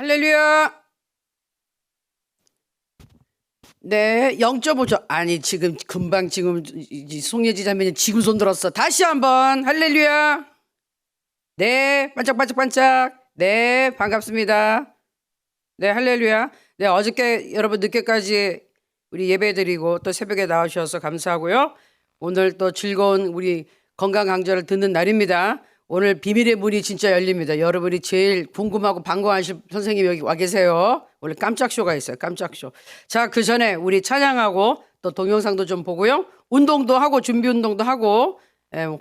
할렐루야. 네, 0.5초. 아니, 지금 금방 송예지 자매님 지금 손 들었어. 다시 한번 할렐루야. 네, 반짝반짝반짝. 네, 반갑습니다. 네, 할렐루야. 네, 어저께 여러분 늦게까지 우리 예배드리고 또 새벽에 나오셔서 감사하고요. 오늘 또 즐거운 우리 건강 강좌를 듣는 날입니다. 오늘 비밀의 문이 진짜 열립니다. 여러분이 제일 궁금하고 반가워하실 선생님이 여기 와 계세요. 오늘 깜짝 쇼가 있어요. 깜짝 쇼. 자, 그 전에 우리 찬양하고 또 동영상도 좀 보고요. 운동도 하고 준비 운동도 하고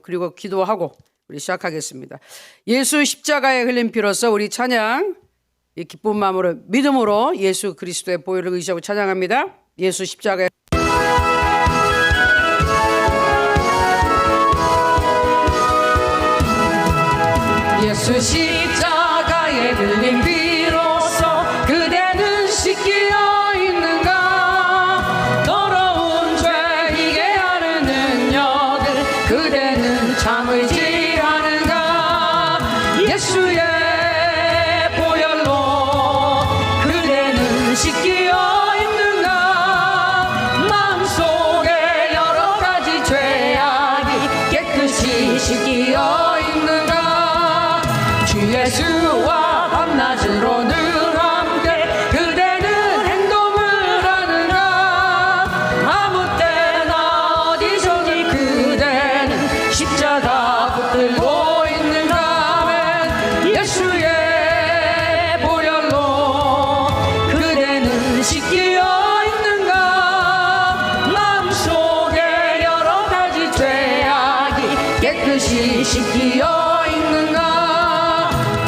그리고 기도하고 우리 시작하겠습니다. 예수 십자가에 흘린 피로써 우리 찬양 이 기쁜 마음으로 믿음으로 예수 그리스도의 보혈을 의지하고 찬양합니다. 예수 십자가에 예수 십자가에 흘린 피로써 그대는 씻기어 있는가. 더러운 죄 이게 하는 능력을 그대는 참 의지하는가. 예수의 보혈로 그대는 씻기어 있는가. 마음속에 여러 가지 죄악이 깨끗이 씻기어 있는가. 주 예수와 밤낮으로 늘 함께 그대는 행동을 하는가. 아무 때나 어디서든 그대는 십자가 붙들고 있는가. 예수의 보혈로 그대는 씻기어 있는가. 마음속에 여러 가지 죄악이 깨끗이 씻기어 있는가.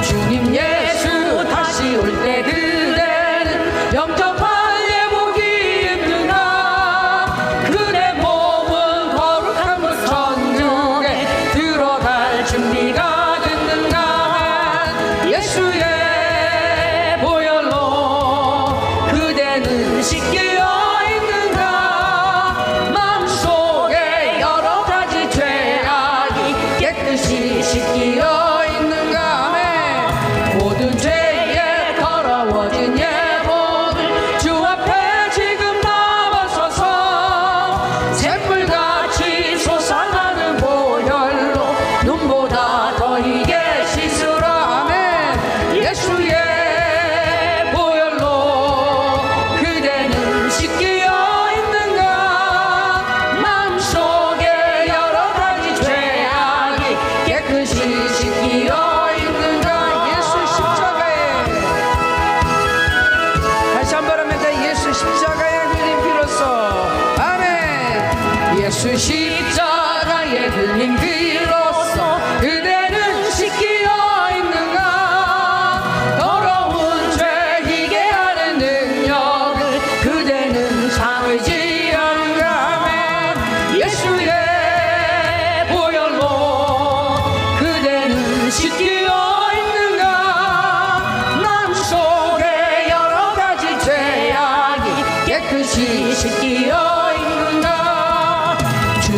주님 예수 다시 올 때 그대는 영접할 예복이 있는가. 그대 몸은 거룩한 그 천국에 들어갈 준비가 됐는가. 예수의 보혈로 그대는 씻기어 있는가. 마음속에 여러 가지 죄악이 깨끗이 씻기어 있는가. 모든 죄에 더러워진 예복을 주 앞에 지금 나와서서 샘물같이 솟아나는 보혈로 눈보다 더 이게 씻으라. 아멘. 예수의 보혈로 그대는 씻기어 있는가. 마음속에 여러 가지 죄악이 깨끗이 씻기어 있는가. 다시 한번 합니다. 예수 십자가에 흘린 피로써. 아멘. 예수 십자가에 흘린 피로써 그대는 씻기어 있는가. 더러운 죄 이게 하는 능력을 그대는 참 의지하는가. 아멘. 예수의 보혈로 그대는 씻기어 있는가. 마음속에 여러 가지 죄악이 깨끗이 씻기어 있는가. 주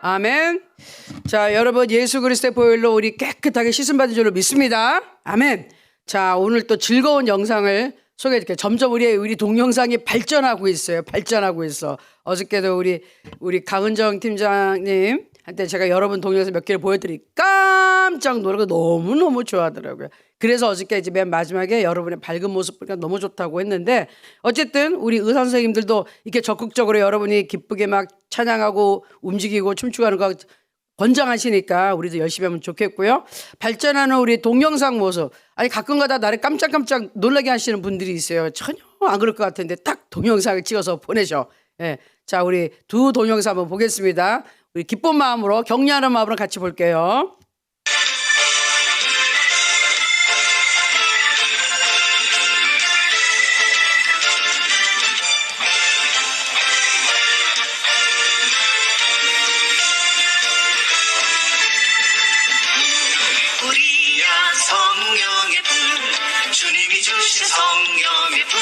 아멘. 자, 여러분 예수 그리스도의 보혈로 우리 깨끗하게 씻음 받은 줄로 믿습니다. 아멘. 자, 오늘 또 즐거운 영상을 소개해드릴게요. 점점 우리 동영상이 발전하고 있어요. 발전하고 있어. 어저께도 우리 강은정 팀장님 한테 제가 여러분 동영상 몇 개를 보여드리니 깜짝 놀라고 너무너무 좋아하더라고요. 그래서 어저께 이제 맨 마지막에 여러분의 밝은 모습 보니까 너무 좋다고 했는데, 어쨌든 우리 의사 선생님들도 이렇게 적극적으로 여러분이 기쁘게 막 찬양하고 움직이고 춤추고 하는 거 권장하시니까 우리도 열심히 하면 좋겠고요. 발전하는 우리 동영상 모습, 아니 가끔가다 나를 깜짝깜짝 놀라게 하시는 분들이 있어요. 전혀 안 그럴 것 같은데 딱 동영상을 찍어서 보내셔. 예. 자, 우리 두 동영상 한번 보겠습니다. 우리 기쁜 마음으로, 격려하는 마음으로 같이 볼게요. 우리야 성령의 불, 주님이 주신 성령의 불.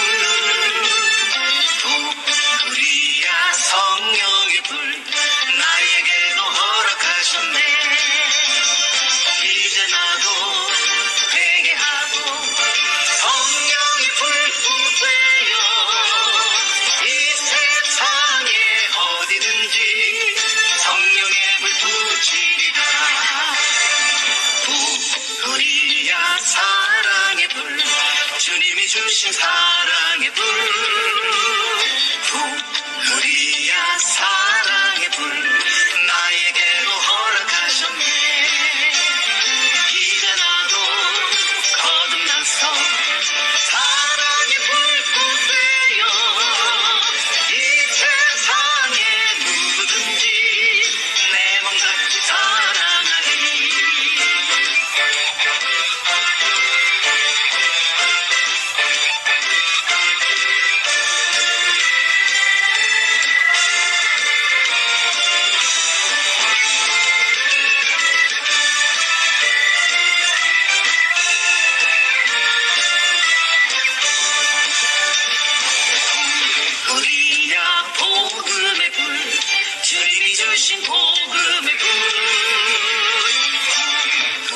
우리야 성령의 불, 나에게도 허락하셨네. 이제 나도 회개하고 성령의 불 부세요. 이 세상에 어디든지 성령의 불 붙이리라. 우리야 사랑의 불, 주님이 주신 사랑의 불. 우리야 사랑의 불, 나에게도 허락하셨네. 이제 나도 거듭나서 사랑의 불 부세요. 이 세상에 누구든지 내 몸같이 사랑하리. 우리야 복음의 불, 주님이 주신 복음의 불.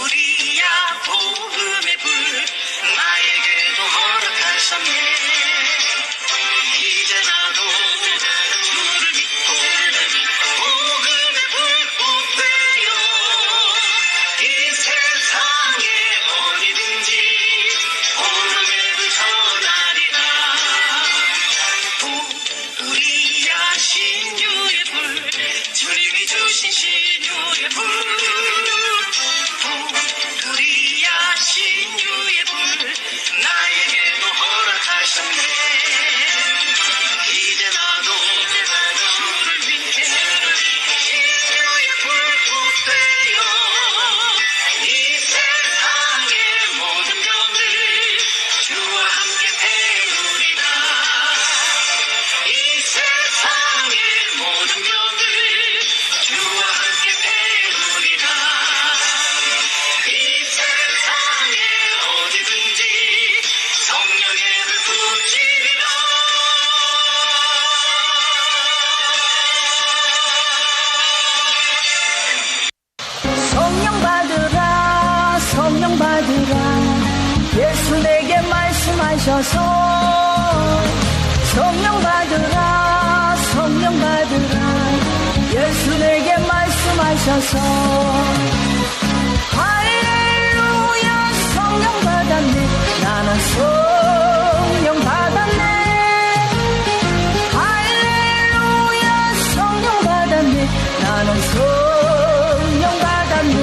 우리야 복음의 불, 나에게도 허락하셨네. 이제 나도 주를 믿고 복음의 불 부세요. 이 세상에 어디든지 복음의 불 전하리라. 우리야 신유의 불, 주님이 주신 신유의 불. 우리야 신유의 불, 나에게도 허락하셨네. 이제 나도 주를 위해 신유의 불 부세요. 이 세상의 모든 병을 주와 함께 태우리라. 이 세상의 모든 병을 주와 함께 태우리라. 이 세상에 어디든지 성령의 불 붙이리라. 성령 받으라 성령 받으라 예수 내게 말씀하셔서 성령 받으라 성령 받으라 예수 내게 말씀하셔서 할렐루야 성령 받았네 나는 성령 받았네 할렐루야 성령 받았네 나는 성령 받았네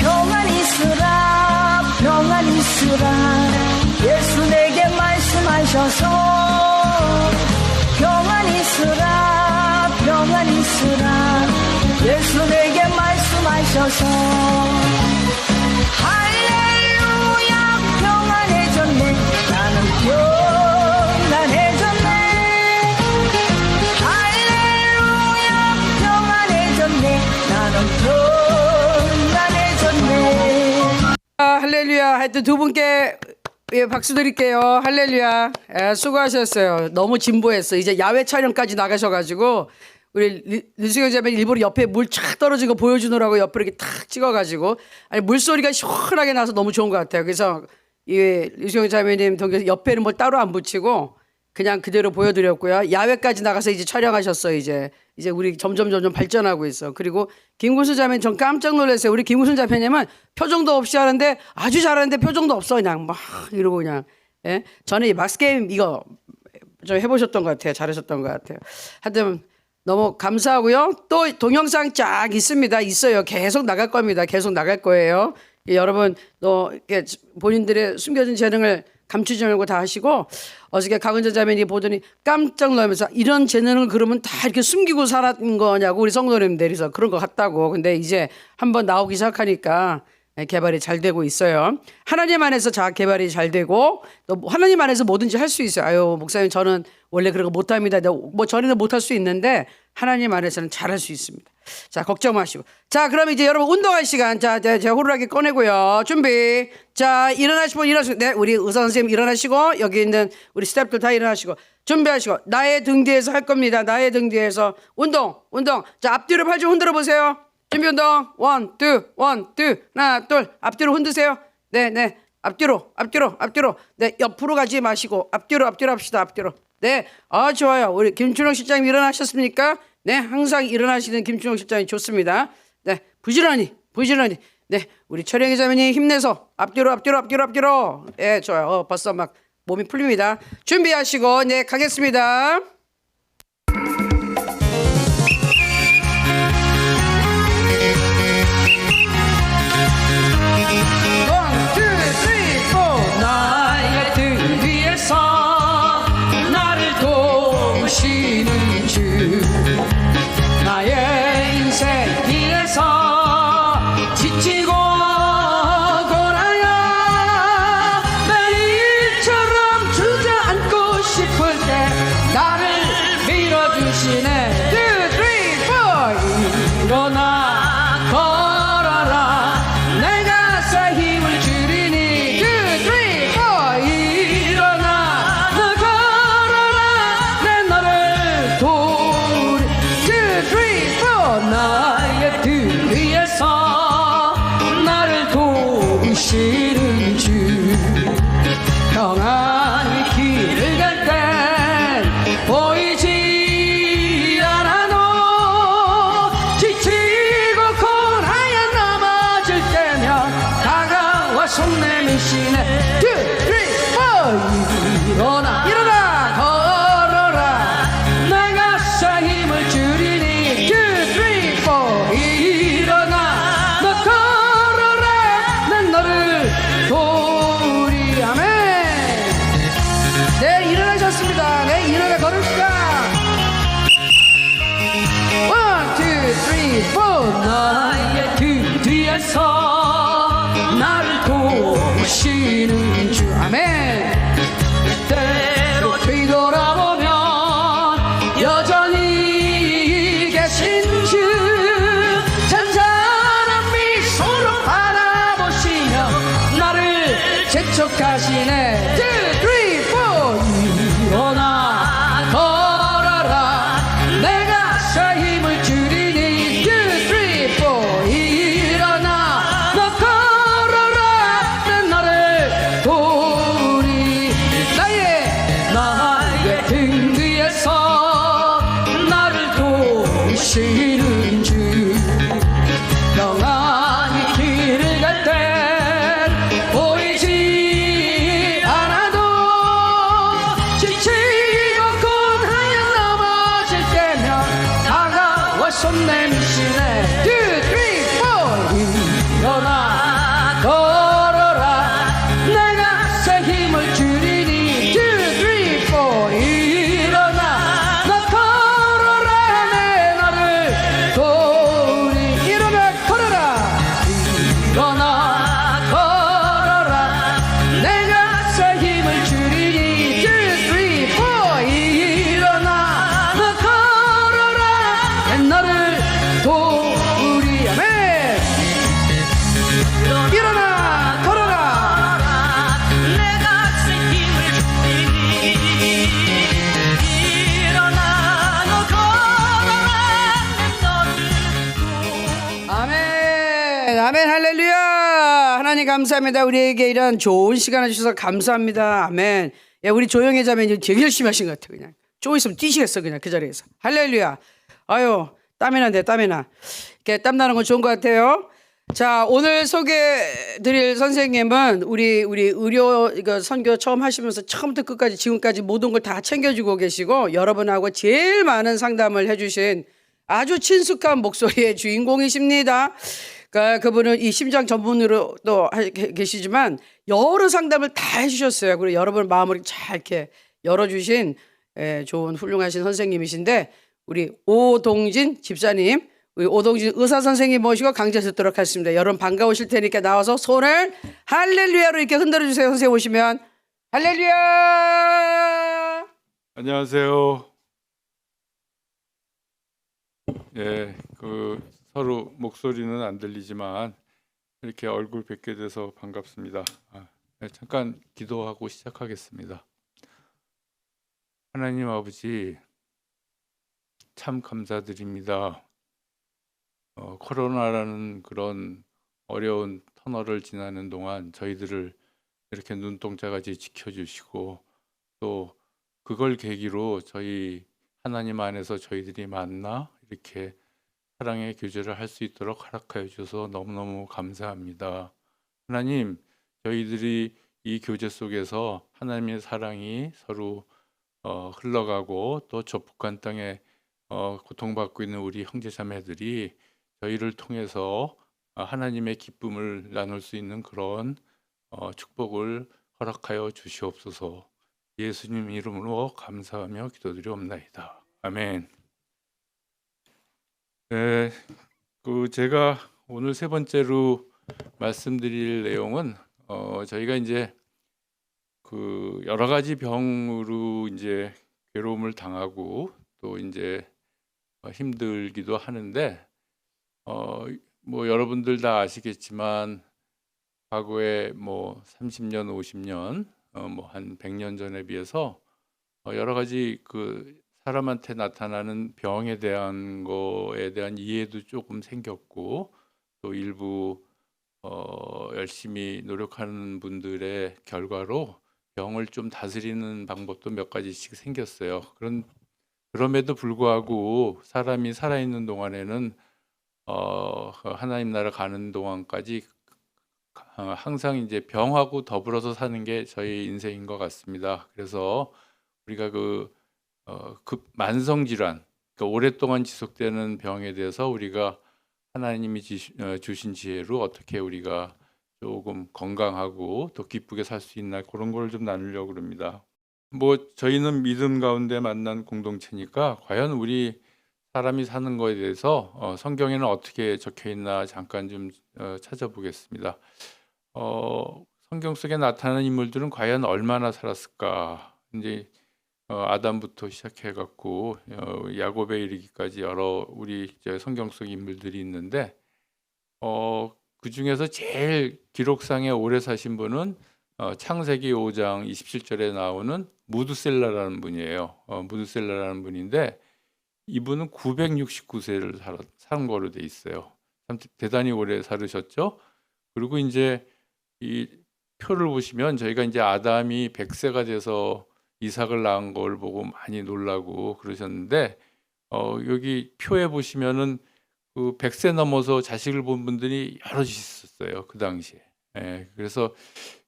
평안 있으라 평안 있으라 예수 내게 말씀하셔서 평안 있으라 평안 있으라 예수 내게 말씀하셔서 할렐루야 평안해졌네 나는 평안해졌네 할렐루야 평안해졌네 나는 평안해졌네. 할렐루야. 하여튼 두 분께 예, 박수 드릴게요. 할렐루야. 예, 수고하셨어요. 너무 진보했어. 이제 야외 촬영까지 나가셔가지고 우리 류수경 자매 일부러 옆에 물 촥 떨어진 거 보여주느라고 옆으로 이렇게 탁 찍어가지고 아니 물소리가 시원하게 나서 너무 좋은 것 같아요. 그래서 이 류수경 자매님 동교 옆에는 뭐 따로 안 붙이고 그냥 그대로 보여드렸고요. 야외까지 나가서 이제 촬영하셨어요. 이제 우리 점점 발전하고 있어. 그리고 김구순 자매는 전 깜짝 놀랐어요. 우리 김구순 자매님은 표정도 없이 하는데 아주 잘하는데 표정도 없어. 그냥 막 이러고 그냥. 예? 저는 이 막스 게임 이거 좀 해보셨던 것 같아요. 잘하셨던 것 같아요. 하여튼 너무 감사하고요. 또 동영상 쫙 있어요. 계속 나갈 겁니다. 계속 나갈 거예요. 여러분 또 이렇게 본인들의 숨겨진 재능을 감추지 말고 다 하시고 어저께 강은전 자매님 보더니 깜짝 놀라면서 이런 재능을 그러면 다 이렇게 숨기고 살았는 거냐고 우리 성도님들이서 그런 것 같다고. 근데 이제 한번 나오기 시작하니까 개발이 잘 되고 있어요. 하나님 안에서 자아 개발이 잘 되고 또 하나님 안에서 뭐든지 할 수 있어요. 아유 목사님 저는 원래 그런 거 못합니다. 뭐 전에는 못할 수 있는데 하나님 안에서는 잘할 수 있습니다. 자 걱정 마시고 자 그럼 이제 여러분 운동할 시간 자 제가 호루라기 꺼내고요. 준비 자 일어나시고 네 우리 의사 선생님 일어나시고 여기 있는 우리 스태프들 다 일어나시고 준비하시고 나의 등 뒤에서 할 겁니다. 나의 등 뒤에서 운동 자 앞뒤로 팔 좀 흔들어 보세요. 준비 운동 1, 2 하나 둘 앞뒤로 흔드세요. 네 앞뒤로 네 옆으로 가지 마시고 앞뒤로 합시다. 앞뒤로 네 좋아요. 우리 김춘홍 실장님 일어나셨습니까? 네 항상 일어나시는 김춘홍 실장님 좋습니다. 네 부지런히 네 우리 철영이 자매님 힘내서 앞뒤로 예 좋아요. 벌써 막 몸이 풀립니다. 준비하시고 네 가겠습니다. 나의 등 위에서 나를 도우시는 주 나의 인생 길에서 지치고 돌아야 매일처럼 주저앉고 싶을 때 나를 밀어주시네 2, 3, 4 일어나 걸어라 내가 새 힘을 주리니 2, 3, 4 일어나 너 걸어라 내 너를 도우리 2, 3, 4 나의 등 위에서 나를 도우시는 주 평안히 길을 갈 땐 보이지 않아도 지치고 고나야 넘어질 때면 다가와 손 내미시네 2, 3, 4 일어나 걸어라 내가 새 힘을 주리니 2, 3, 4 일어나 너 걸어라 난 너를 도우리 아멘. 네 일어나셨습니다. 네 일어나 걸읍시다. 1, 2, 3, 4 나의 등 뒤에서 나를 도우시는 주 아멘. 때로 뒤돌아보면 여전히 계신 주 잔잔한 미소로 바라보시며 나를 재촉하시네 2, 3, 4 일어나 걸어라 내가 새 힘을 주리니 2, 3, 4 일어나 너 걸어라 난 너를 도우리 나의 등 뒤에서 나를 도우시는 주 평안히 길을 갈 땐 보이지 아멘, 할렐루야. 하나님 감사합니다. 우리에게 이런 좋은 시간을 주셔서 감사합니다. 아멘. 야, 우리 조영애 자매님 되게 열심히 하신 것 같아. 그냥 좀 있으면 뛰시겠어, 그냥 그 자리에서. 할렐루야. 아유, 땀이 난대, 땀이 나. 이렇게 땀 나는 건 좋은 것 같아요. 자, 오늘 소개드릴 선생님은 우리 의료 이거 선교 처음 하시면서 처음부터 끝까지 지금까지 모든 걸 다 챙겨주고 계시고 여러분하고 제일 많은 상담을 해주신 아주 친숙한 목소리의 주인공이십니다. 그러니까 그분은 이 심장 전문으로 또 계시지만 여러 상담을 다 해주셨어요. 그리고 여러분 마음을 잘 이렇게 열어주신 좋은 훌륭하신 선생님이신데 우리 오동진 집사님, 우리 오동진 의사 선생님 모시고 강좌 듣도록 하겠습니다. 여러분 반가우실 테니까 나와서 손을 할렐루야로 이렇게 흔들어 주세요. 선생님 오시면 할렐루야. 안녕하세요. 예, 서로 목소리는 안 들리지만 이렇게 얼굴 뵙게 돼서 반갑습니다. 잠깐 기도하고 시작하겠습니다. 하나님 아버지, 참 감사드립니다. 코로나라는 그런 어려운 터널을 지나는 동안 저희들을 이렇게 눈동자같이 지켜주시고 또 그걸 계기로 저희 하나님 안에서 저희들이 만나 이렇게 사랑의 교제를 할 수 있도록 허락하여 주셔서 너무너무 감사합니다. 하나님, 저희들이 이 교제 속에서 하나님의 사랑이 서로 흘러가고 또 저 북한 땅에 고통받고 있는 우리 형제자매들이 저희를 통해서 하나님의 기쁨을 나눌 수 있는 그런 축복을 허락하여 주시옵소서. 예수님 이름으로 감사하며 기도드리옵나이다. 아멘. 네, 제가 오늘 세 번째로 말씀드릴 내용은 저희가 이제 여러 가지 병으로 이제 괴로움을 당하고 또 이제 힘들기도 하는데 뭐 여러분들 다 아시겠지만 과거에 뭐 30년, 50년, 뭐 한 100년 전에 비해서 여러 가지 사람한테 나타나는 병에 대한 거에 대한 이해도 조금 생겼고 또 일부 열심히 노력하는 분들의 결과로 병을 좀 다스리는 방법도 몇 가지씩 생겼어요. 그럼에도 불구하고 사람이 살아있는 동안에는 하나님 나라 가는 동안까지 항상 이제 병하고 더불어서 사는 게 저희 인생인 것 같습니다. 그래서 우리가 만성 질환, 그러니까 오랫동안 지속되는 병에 대해서 우리가 하나님이 주신 지혜로 어떻게 우리가 조금 건강하고 또 기쁘게 살 수 있나 그런 걸 좀 나누려고 합니다. 뭐 저희는 믿음 가운데 만난 공동체니까 과연 우리 사람이 사는 거에 대해서 성경에는 어떻게 적혀 있나 잠깐 좀 찾아보겠습니다. 성경 속에 나타나는 인물들은 과연 얼마나 살았을까? 이제 아담부터 시작해 갖고 야곱에 이르기까지 여러 우리 성경 속 인물들이 있는데 그 중에서 제일 기록상에 오래 사신 분은 창세기 5장 27절에 나오는 무드셀라라는 분이에요. 무드셀라라는 분인데 이분은 969세를 산 거로 돼 있어요. 참 대단히 오래 살으셨죠. 그리고 이제 이 표를 보시면 저희가 이제 아담이 100세가 돼서 이삭을 낳은 걸 보고 많이 놀라고 그러셨는데 여기 표에 보시면은 100세 넘어서 자식을 본 분들이 여럿이 있었어요. 그 당시에. 그래서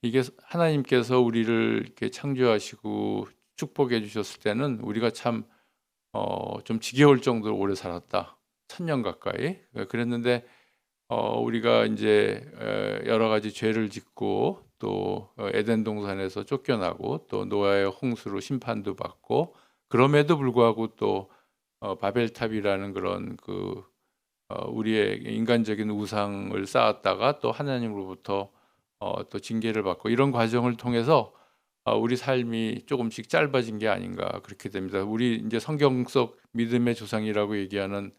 이게 하나님께서 우리를 이렇게 창조하시고 축복해 주셨을 때는 우리가 참 좀 지겨울 정도로 오래 살았다. 1000년 가까이. 그랬는데 우리가 이제 여러 가지 죄를 짓고 또 에덴 동산에서 쫓겨나고 또 노아의 홍수로 심판도 받고 그럼에도 불구하고 또 바벨탑이라는 그런 우리의 인간적인 우상을 쌓았다가 또 하나님으로부터 또 징계를 받고 이런 과정을 통해서 우리 삶이 조금씩 짧아진 게 아닌가 그렇게 됩니다. 우리 이제 성경 속 믿음의 조상이라고 얘기하는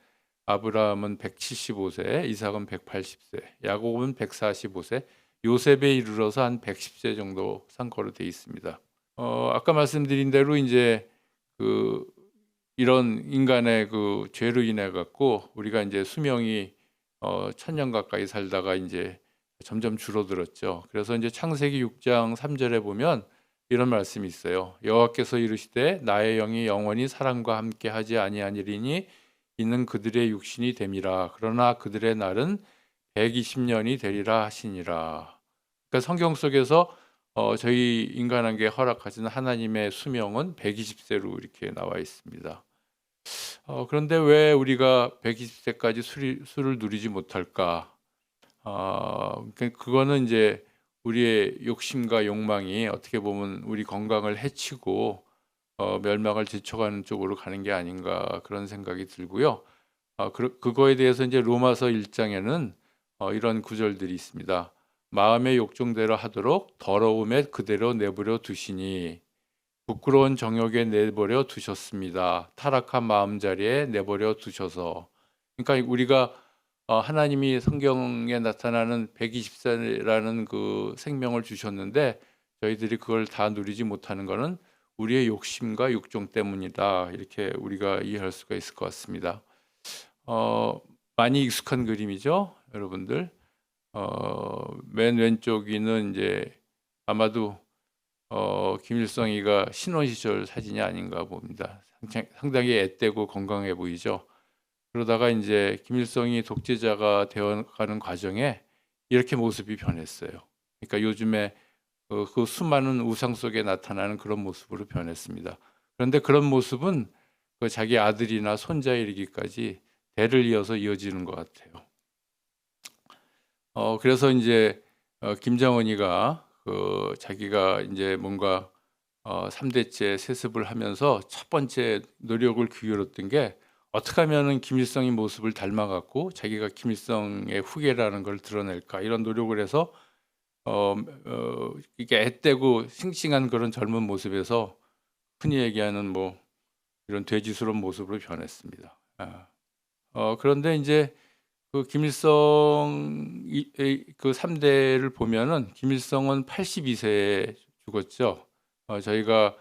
아브라함은 175세, 이삭은 180세, 야곱은 145세, 요셉에 이르러서 한 110세 정도 산 거로 돼 있습니다. 아까 말씀드린 대로 이제 이런 인간의 죄로 인해 갖고 우리가 이제 수명이 천년 가까이 살다가 이제 점점 줄어들었죠. 그래서 이제 창세기 6장 3절에 보면 이런 말씀이 있어요. 여호와께서 이르시되 나의 영이 영원히 사람과 함께 하지 아니하니리니 이는 그들의 육신이 됨이라. 그러나 그들의 날은 120년이 되리라 하시니라. 그러니까 성경 속에서 저희 인간에게 허락하신 하나님의 수명은 120세로 이렇게 나와 있습니다. 그런데 왜 우리가 120세까지 수를 누리지 못할까? 그거는 이제 우리의 욕심과 욕망이 어떻게 보면 우리 건강을 해치고 멸망을 지쳐가는 쪽으로 가는 게 아닌가 그런 생각이 들고요. 그거에 대해서 이제 로마서 1장에는 이런 구절들이 있습니다. 마음의 욕정대로 하도록 더러움에 그대로 내버려 두시니 부끄러운 정욕에 내버려 두셨습니다. 타락한 마음자리에 내버려 두셔서. 그러니까 우리가 하나님이 성경에 나타나는 120세라는 그 생명을 주셨는데 저희들이 그걸 다 누리지 못하는 것은 우리의 욕심과 육종 때문이다. 이렇게 우리가 이해할 수가 있을 것 같습니다. 많이 익숙한 그림이죠, 여러분들. 맨 왼쪽이는 이제 아마도 김일성이가 신혼 시절 사진이 아닌가 봅니다. 상당히 앳되고 건강해 보이죠. 그러다가 이제 김일성이 독재자가 되어가는 과정에 이렇게 모습이 변했어요. 그러니까 요즘에 그 수많은 우상 속에 나타나는 그런 모습으로 변했습니다. 그런데 그런 모습은 그 자기 아들이나 손자에 이르기까지 대를 이어서 이어지는 것 같아요. 그래서 이제 김정은이가 자기가 이제 뭔가 3대째 세습을 하면서 첫 번째 노력을 기울였던 게 어떻게 하면은 김일성의 모습을 닮아갖고 자기가 김일성의 후계라는 걸 드러낼까 이런 노력을 해서 이게 앳되고 싱싱한 그런 젊은 모습에서 흔히 얘기하는 뭐 이런 돼지스러운 모습으로 변했습니다. 그런데 이제 그 김일성 그 3대를 보면은 김일성은 82세에 죽었죠. 저희가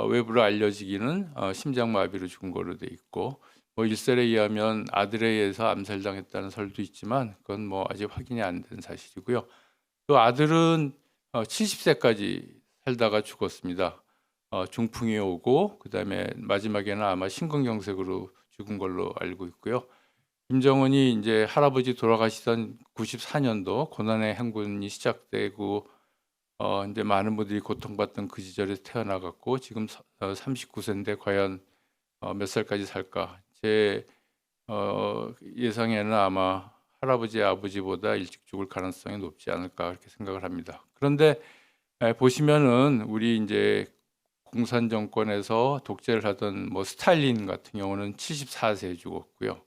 외부로 알려지기는 심장마비로 죽은 걸로 돼 있고 뭐 일설에 의하면 아들에 의해서 암살당했다는 설도 있지만 그건 뭐 아직 확인이 안 된 사실이고요. 또 아들은 70세까지 살다가 죽었습니다. 중풍이 오고 그다음에 마지막에는 아마 심근경색으로 죽은 걸로 알고 있고요. 김정은이 이제 할아버지 돌아가시던 94년도 고난의 행군이 시작되고 이제 많은 분들이 고통받던 그 시절에 태어나갔고 지금 39세인데 과연 몇 살까지 살까? 제 예상에는 아마 할아버지 아버지보다 일찍 죽을 가능성이 높지 않을까 그렇게 생각을 합니다. 그런데 보시면은 우리 이제 공산 정권에서 독재를 하던 뭐 스탈린 같은 경우는 74세에 죽었고요.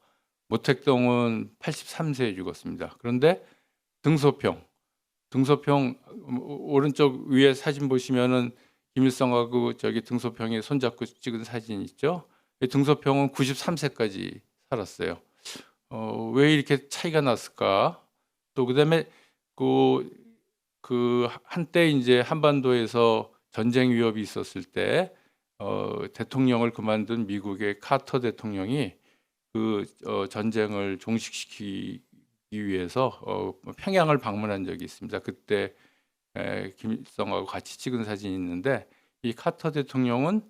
모택동은 83세에 죽었습니다. 그런데 등소평 오른쪽 위에 사진 보시면은 김일성하고 저기 등소평에 손잡고 찍은 사진 있죠? 등소평은 93세까지 살았어요. 왜 이렇게 차이가 났을까? 또 그다음에 그 한때 이제 한반도에서 전쟁 위협이 있었을 때 대통령을 그만둔 미국의 카터 대통령이 그 전쟁을 종식시키기 위해서 평양을 방문한 적이 있습니다. 그때 김일성하고 같이 찍은 사진이 있는데 이 카터 대통령은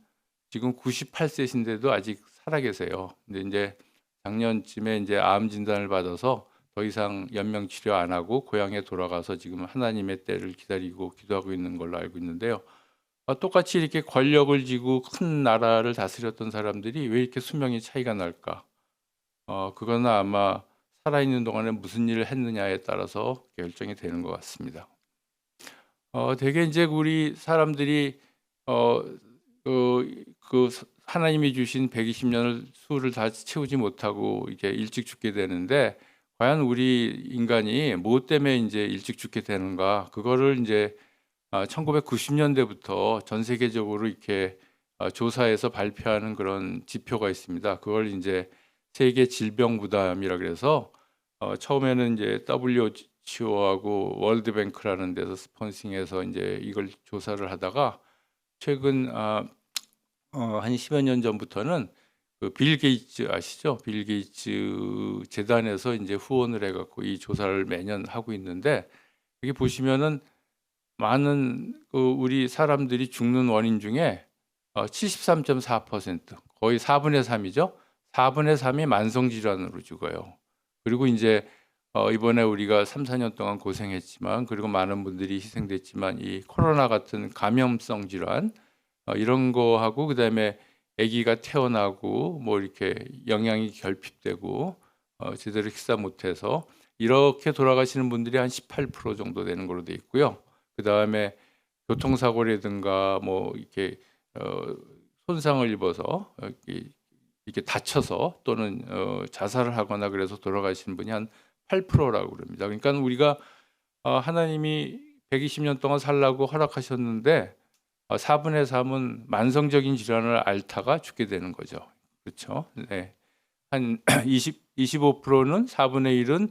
지금 98세신데도 아직 살아계세요. 근데 이제 작년쯤에 이제 암 진단을 받아서 더 이상 연명 치료 안 하고 고향에 돌아가서 지금 하나님의 때를 기다리고 기도하고 있는 걸로 알고 있는데요. 똑같이 이렇게 권력을 쥐고 큰 나라를 다스렸던 사람들이 왜 이렇게 수명이 차이가 날까? 그거는 아마 살아있는 동안에 무슨 일을 했느냐에 따라서 결정이 되는 것 같습니다. 되게 이제 우리 사람들이 그 하나님이 주신 120년을 수를 다 채우지 못하고 이제 일찍 죽게 되는데 과연 우리 인간이 뭐 때문에 이제 일찍 죽게 되는가? 그거를 이제 1990년대부터 전 세계적으로 이렇게 조사해서 발표하는 그런 지표가 있습니다. 그걸 이제 세계 질병 부담이라 그래서 처음에는 이제 WHO하고 월드뱅크라는 데서 스폰싱해서 이제 이걸 조사를 하다가 최근 한 10여 년 전부터는 그 빌 게이츠 아시죠? 빌 게이츠 재단에서 이제 후원을 해갖고 이 조사를 매년 하고 있는데 여기 보시면은 많은 그 우리 사람들이 죽는 원인 중에 73.4% 거의 4분의 3이죠. 4분의 3이 만성 질환으로 죽어요. 그리고 이제 이번에 우리가 3, 4년 동안 고생했지만 그리고 많은 분들이 희생됐지만 이 코로나 같은 감염성 질환 이런 거하고 그다음에 아기가 태어나고 뭐 이렇게 영양이 결핍되고 제대로 식사 못해서 이렇게 돌아가시는 분들이 한 18% 정도 되는 걸로 돼 있고요. 그다음에 교통사고라든가 뭐 이렇게 손상을 입어서 이렇게 다쳐서 또는 자살을 하거나 그래서 돌아가시는 분이 한 8%라고 그럽니다. 그러니까 우리가 하나님이 120년 동안 살라고 허락하셨는데 4분의 3은 만성적인 질환을 앓다가 죽게 되는 거죠. 그렇죠? 네. 한 25%는 4분의 1은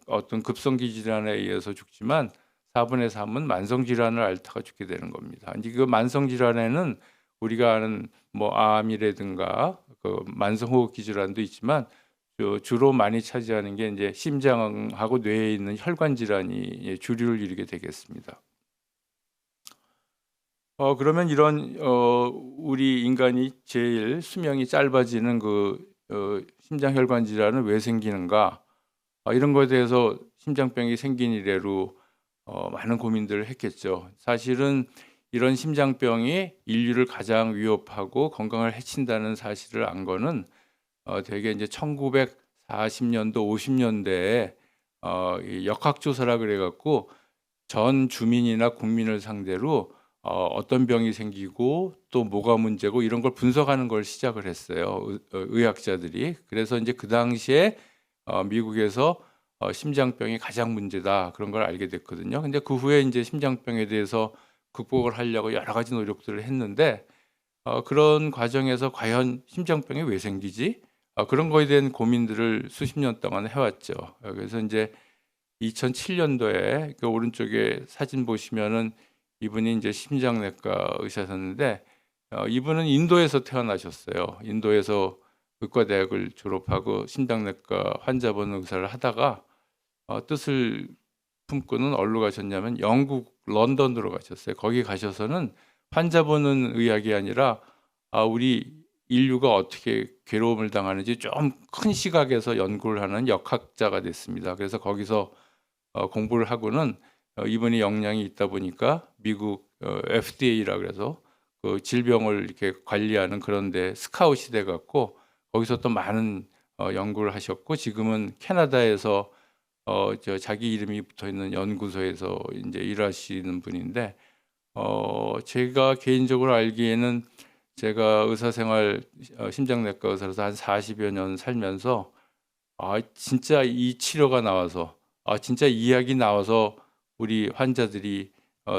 어떤 급성기 질환에 의해서 죽지만 4분의 3은 만성 질환을 앓다가 죽게 되는 겁니다. 이제 그 만성 질환에는 우리가 아는 뭐 암이라든가 그 만성호흡기 질환도 있지만 주로 많이 차지하는 게 이제 심장하고 뇌에 있는 혈관 질환이 주류를 이루게 되겠습니다. 그러면 이런 우리 인간이 제일 수명이 짧아지는 그 심장혈관 질환은 왜 생기는가? 이런 거에 대해서 심장병이 생긴 이래로 많은 고민들을 했겠죠. 사실은 이런 심장병이 인류를 가장 위협하고 건강을 해친다는 사실을 안 거는 되게 이제 1940년도, 50년대에 역학조사라 그래갖고 전 주민이나 국민을 상대로 어떤 병이 생기고 또 뭐가 문제고 이런 걸 분석하는 걸 시작을 했어요. 의학자들이. 그래서 이제 그 당시에 미국에서 심장병이 가장 문제다 그런 걸 알게 됐거든요. 근데 그 후에 이제 심장병에 대해서 극복을 하려고 여러 가지 노력들을 했는데 그런 과정에서 과연 심장병이 왜 생기지? 그런 거에 대한 고민들을 수십 년 동안 해왔죠. 그래서 이제 2007년도에 그 오른쪽에 사진 보시면은 이분이 이제 심장내과 의사셨는데 이분은 인도에서 태어나셨어요. 인도에서 의과대학을 졸업하고 심장내과 환자 보는 의사를 하다가 뜻을 품고는 어디로 가셨냐면 영국 런던으로 가셨어요. 거기 가셔서는 환자 보는 의학이 아니라 우리 인류가 어떻게 괴로움을 당하는지 좀 큰 시각에서 연구를 하는 역학자가 됐습니다. 그래서 거기서 공부를 하고는 이분이 역량이 있다 보니까 미국 FDA라 그래서 그 질병을 이렇게 관리하는 그런데 스카웃이 돼 갖고 거기서 또 많은 연구를 하셨고 지금은 캐나다에서 자기 이름이 붙어 있는 연구소에서 이제 일하시는 분인데 제가 개인적으로 알기에는 제가 의사생활 심장내과 의사로서 한 40여 년 살면서 진짜 이 치료가 나와서 진짜 이 약이 나와서 우리 환자들이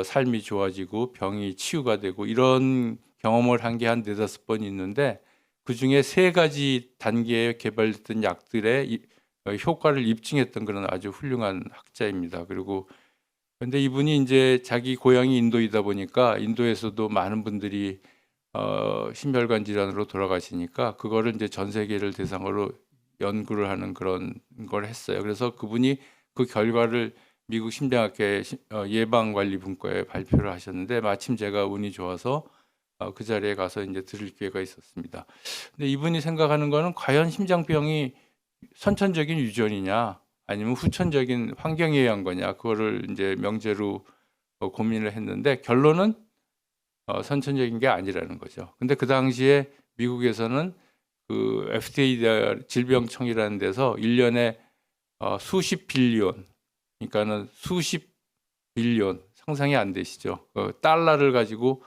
삶이 좋아지고 병이 치유가 되고 이런 경험을 한 게 한 4-5번 있는데 그중에 3가지 단계에 개발됐던 약들의 효과를 입증했던 그런 아주 훌륭한 학자입니다. 그리고 근데 이분이 이제 자기 고향이 인도이다 보니까 인도에서도 많은 분들이 심혈관 질환으로 돌아가시니까 그거를 이제 전 세계를 대상으로 연구를 하는 그런 걸 했어요. 그래서 그분이 그 결과를 미국 심장학회 예방관리분과에 발표를 하셨는데 마침 제가 운이 좋아서 그 자리에 가서 이제 들을 기회가 있었습니다. 근데 이분이 생각하는 거는 과연 심장병이 선천적인 유전이냐 아니면 후천적인 환경에 의한 거냐 그거를 이제 명제로 고민을 했는데 결론은 선천적인 게 아니라는 거죠. 근데 그 당시에 미국에서는 그 FDA 질병청이라는 데서 1년에 수십 빌리온 그러니까는 수십 빌리온 상상이 안 되시죠. 달러를 가지고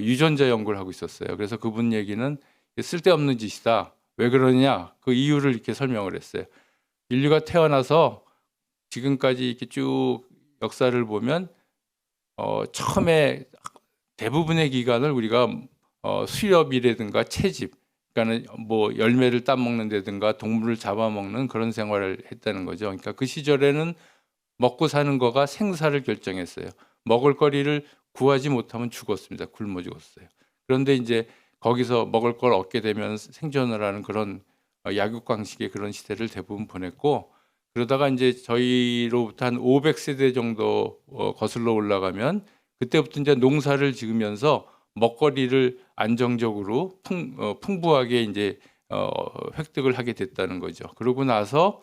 유전자 연구를 하고 있었어요. 그래서 그분 얘기는 쓸데없는 짓이다. 왜 그러냐? 그 이유를 이렇게 설명을 했어요. 인류가 태어나서 지금까지 이렇게 쭉 역사를 보면 처음에 대부분의 기간을 우리가 수렵이라든가 채집, 그러니까는 뭐 열매를 따먹는 데든가 동물을 잡아먹는 그런 생활을 했다는 거죠. 그러니까 그 시절에는 먹고 사는 거가 생사를 결정했어요. 먹을 거리를 구하지 못하면 죽었습니다. 굶어 죽었어요. 그런데 이제 거기서 먹을 걸 얻게 되면 생존을 하는 그런 약육강식의 그런 시대를 대부분 보냈고 그러다가 이제 저희로부터 한 500세대 정도 거슬러 올라가면 그때부터 이제 농사를 지으면서 먹거리를 안정적으로 풍부하게 이제 획득을 하게 됐다는 거죠. 그러고 나서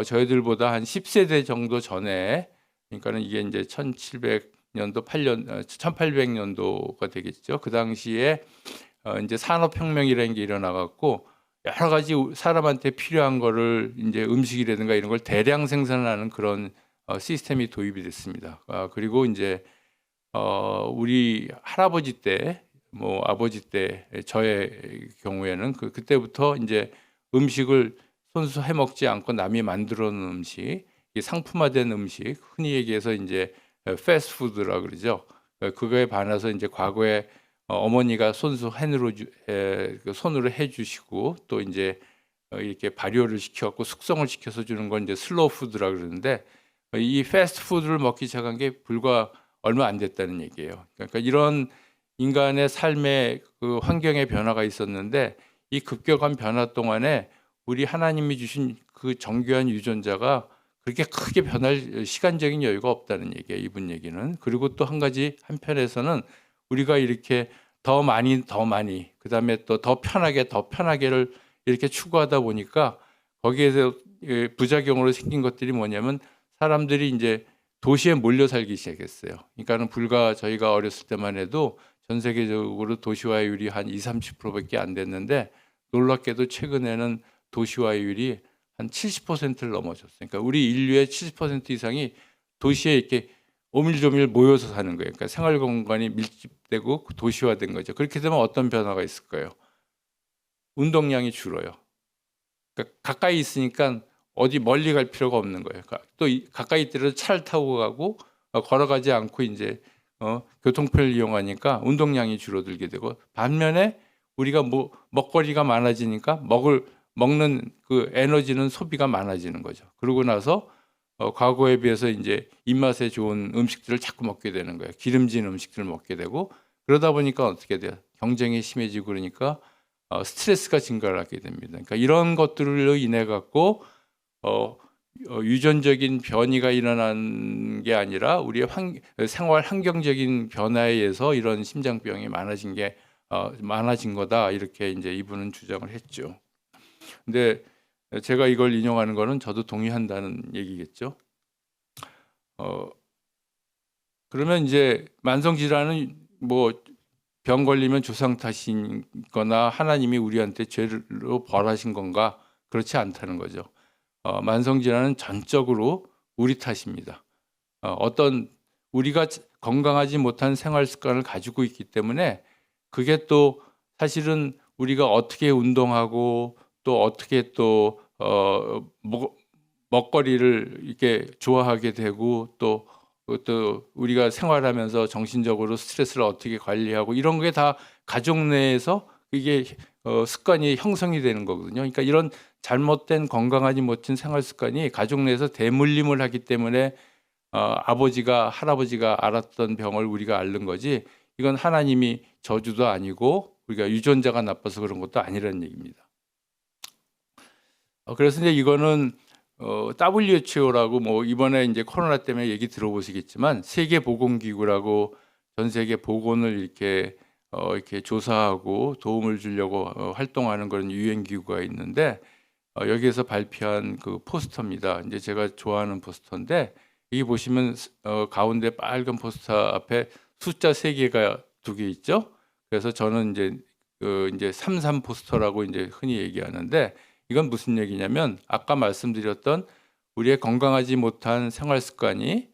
저희들보다 한 10세대 정도 전에 그러니까는 이게 이제 1700년도 1800년도가 되겠죠. 그 당시에 이제 산업혁명이라는 게 일어나갖고 여러 가지 사람한테 필요한 거를 이제 음식이라든가 이런 걸 대량 생산하는 그런 시스템이 도입이 됐습니다. 그리고 이제 우리 할아버지 때, 뭐 아버지 때 저의 경우에는 그때부터 이제 음식을 손수 해 먹지 않고 남이 만들어 놓은 음식, 상품화된 음식, 흔히 얘기해서 이제 패스트푸드라 그러죠. 그거에 반해서 이제 과거에 어머니가 손수 손으로 해주시고 또 이제 이렇게 발효를 시켜갖고 숙성을 시켜서 주는 건 이제 슬로우 푸드라 그러는데 이 패스트푸드를 먹기 시작한 게 불과 얼마 안 됐다는 얘기예요. 그러니까 이런 인간의 삶의 그 환경의 변화가 있었는데 이 급격한 변화 동안에 우리 하나님이 주신 그 정교한 유전자가 그렇게 크게 변할 시간적인 여유가 없다는 얘기예요. 이분 얘기는. 그리고 또 한 가지 한편에서는 우리가 이렇게 더 많이 그다음에 또 더 편하게를 이렇게 추구하다 보니까 거기에서 부작용으로 생긴 것들이 뭐냐면 사람들이 이제 도시에 몰려 살기 시작했어요. 그러니까는 불과 저희가 어렸을 때만 해도 전 세계적으로 도시화율이 한 20-30%밖에 안 됐는데 놀랍게도 최근에는 도시화율이 한 70%를 넘어졌어요. 그러니까 우리 인류의 70% 이상이 도시에 이렇게 오밀조밀 모여서 사는 거예요. 그러니까 생활 공간이 밀집되고 도시화된 거죠. 그렇게 되면 어떤 변화가 있을까요? 운동량이 줄어요. 그러니까 가까이 있으니까 어디 멀리 갈 필요가 없는 거예요. 또 가까이 있더라도 차를 타고 가고 걸어가지 않고 이제 교통편을 이용하니까 운동량이 줄어들게 되고 반면에 우리가 먹거리가 많아지니까 먹는 그 에너지는 소비가 많아지는 거죠. 그러고 나서 과거에 비해서 이제 입맛에 좋은 음식들을 자꾸 먹게 되는 거예요. 기름진 음식들을 먹게 되고 그러다 보니까 어떻게 돼요? 경쟁이 심해지고 그러니까 스트레스가 증가를 하게 됩니다. 그러니까 이런 것들로 인해 갖고 유전적인 변이가 일어난 게 아니라 우리의 생활 환경적인 변화에 의해서 이런 심장병이 많아진 거다 이렇게 이제 이분은 주장을 했죠. 근데 제가 이걸 인용하는 거는 저도 동의한다는 얘기겠죠. 그러면 이제 만성 질환은 뭐 병 걸리면 조상 탓이거나 하나님이 우리한테 죄로 벌하신 건가? 그렇지 않다는 거죠. 만성 질환은 전적으로 우리 탓입니다. 어떤 우리가 건강하지 못한 생활 습관을 가지고 있기 때문에 그게 또 사실은 우리가 어떻게 운동하고 또 어떻게 또 먹거리를 이렇게 좋아하게 되고 또 우리가 생활하면서 정신적으로 스트레스를 어떻게 관리하고 이런 게 다 가족 내에서 이게 습관이 형성이 되는 거거든요. 그러니까 이런 잘못된 건강하지 못한 생활 습관이 가족 내에서 대물림을 하기 때문에 아버지가 할아버지가 앓았던 병을 우리가 앓는 거지 이건 하나님이 저주도 아니고 우리가 유전자가 나빠서 그런 것도 아니라는 얘기입니다. 그래서 이제 이거는 WHO라고 뭐 이번에 이제 코로나 때문에 얘기 들어보시겠지만 세계보건기구라고 전 세계 보건을 이렇게 조사하고 도움을 주려고 활동하는 그런 유엔 기구가 있는데 여기에서 발표한 그 포스터입니다. 이제 제가 좋아하는 포스터인데 여기 보시면 가운데 빨간 포스터 앞에 숫자 3개가 2개 있죠. 그래서 저는 이제 33 포스터라고 이제 흔히 얘기하는데 이건 무슨 얘기냐면 아까 말씀드렸던 우리의 건강하지 못한 생활 습관이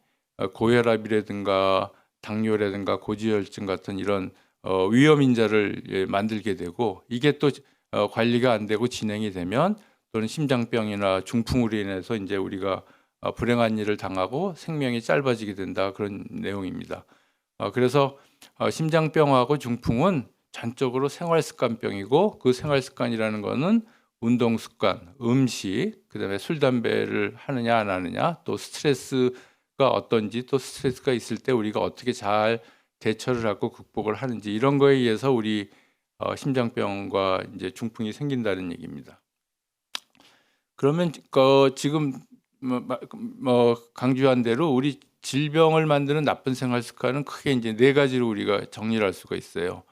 고혈압이라든가 당뇨라든가 고지혈증 같은 이런 위험 인자를 만들게 되고 이게 또 관리가 안 되고 진행이 되면 또는 심장병이나 중풍으로 인해서 이제 우리가 불행한 일을 당하고 생명이 짧아지게 된다 그런 내용입니다. 그래서 심장병하고 중풍은 전적으로 생활습관병이고 그 생활습관이라는 거는 운동 습관, 음식, 그다음에 술, 담배를 하느냐 안 하느냐, 또 스트레스가 어떤지, 또 스트레스가 있을 때 우리가 어떻게 잘 대처를 하고 극복을 하는지 이런 거에 의해서 우리 심장병과 이제 중풍이 생긴다는 얘기입니다. 그러면 지금 강조한 대로 우리 질병을 만드는 나쁜 생활 습관은 크게 이제 네 가지로 우리가 정리를 할 수가 있어요.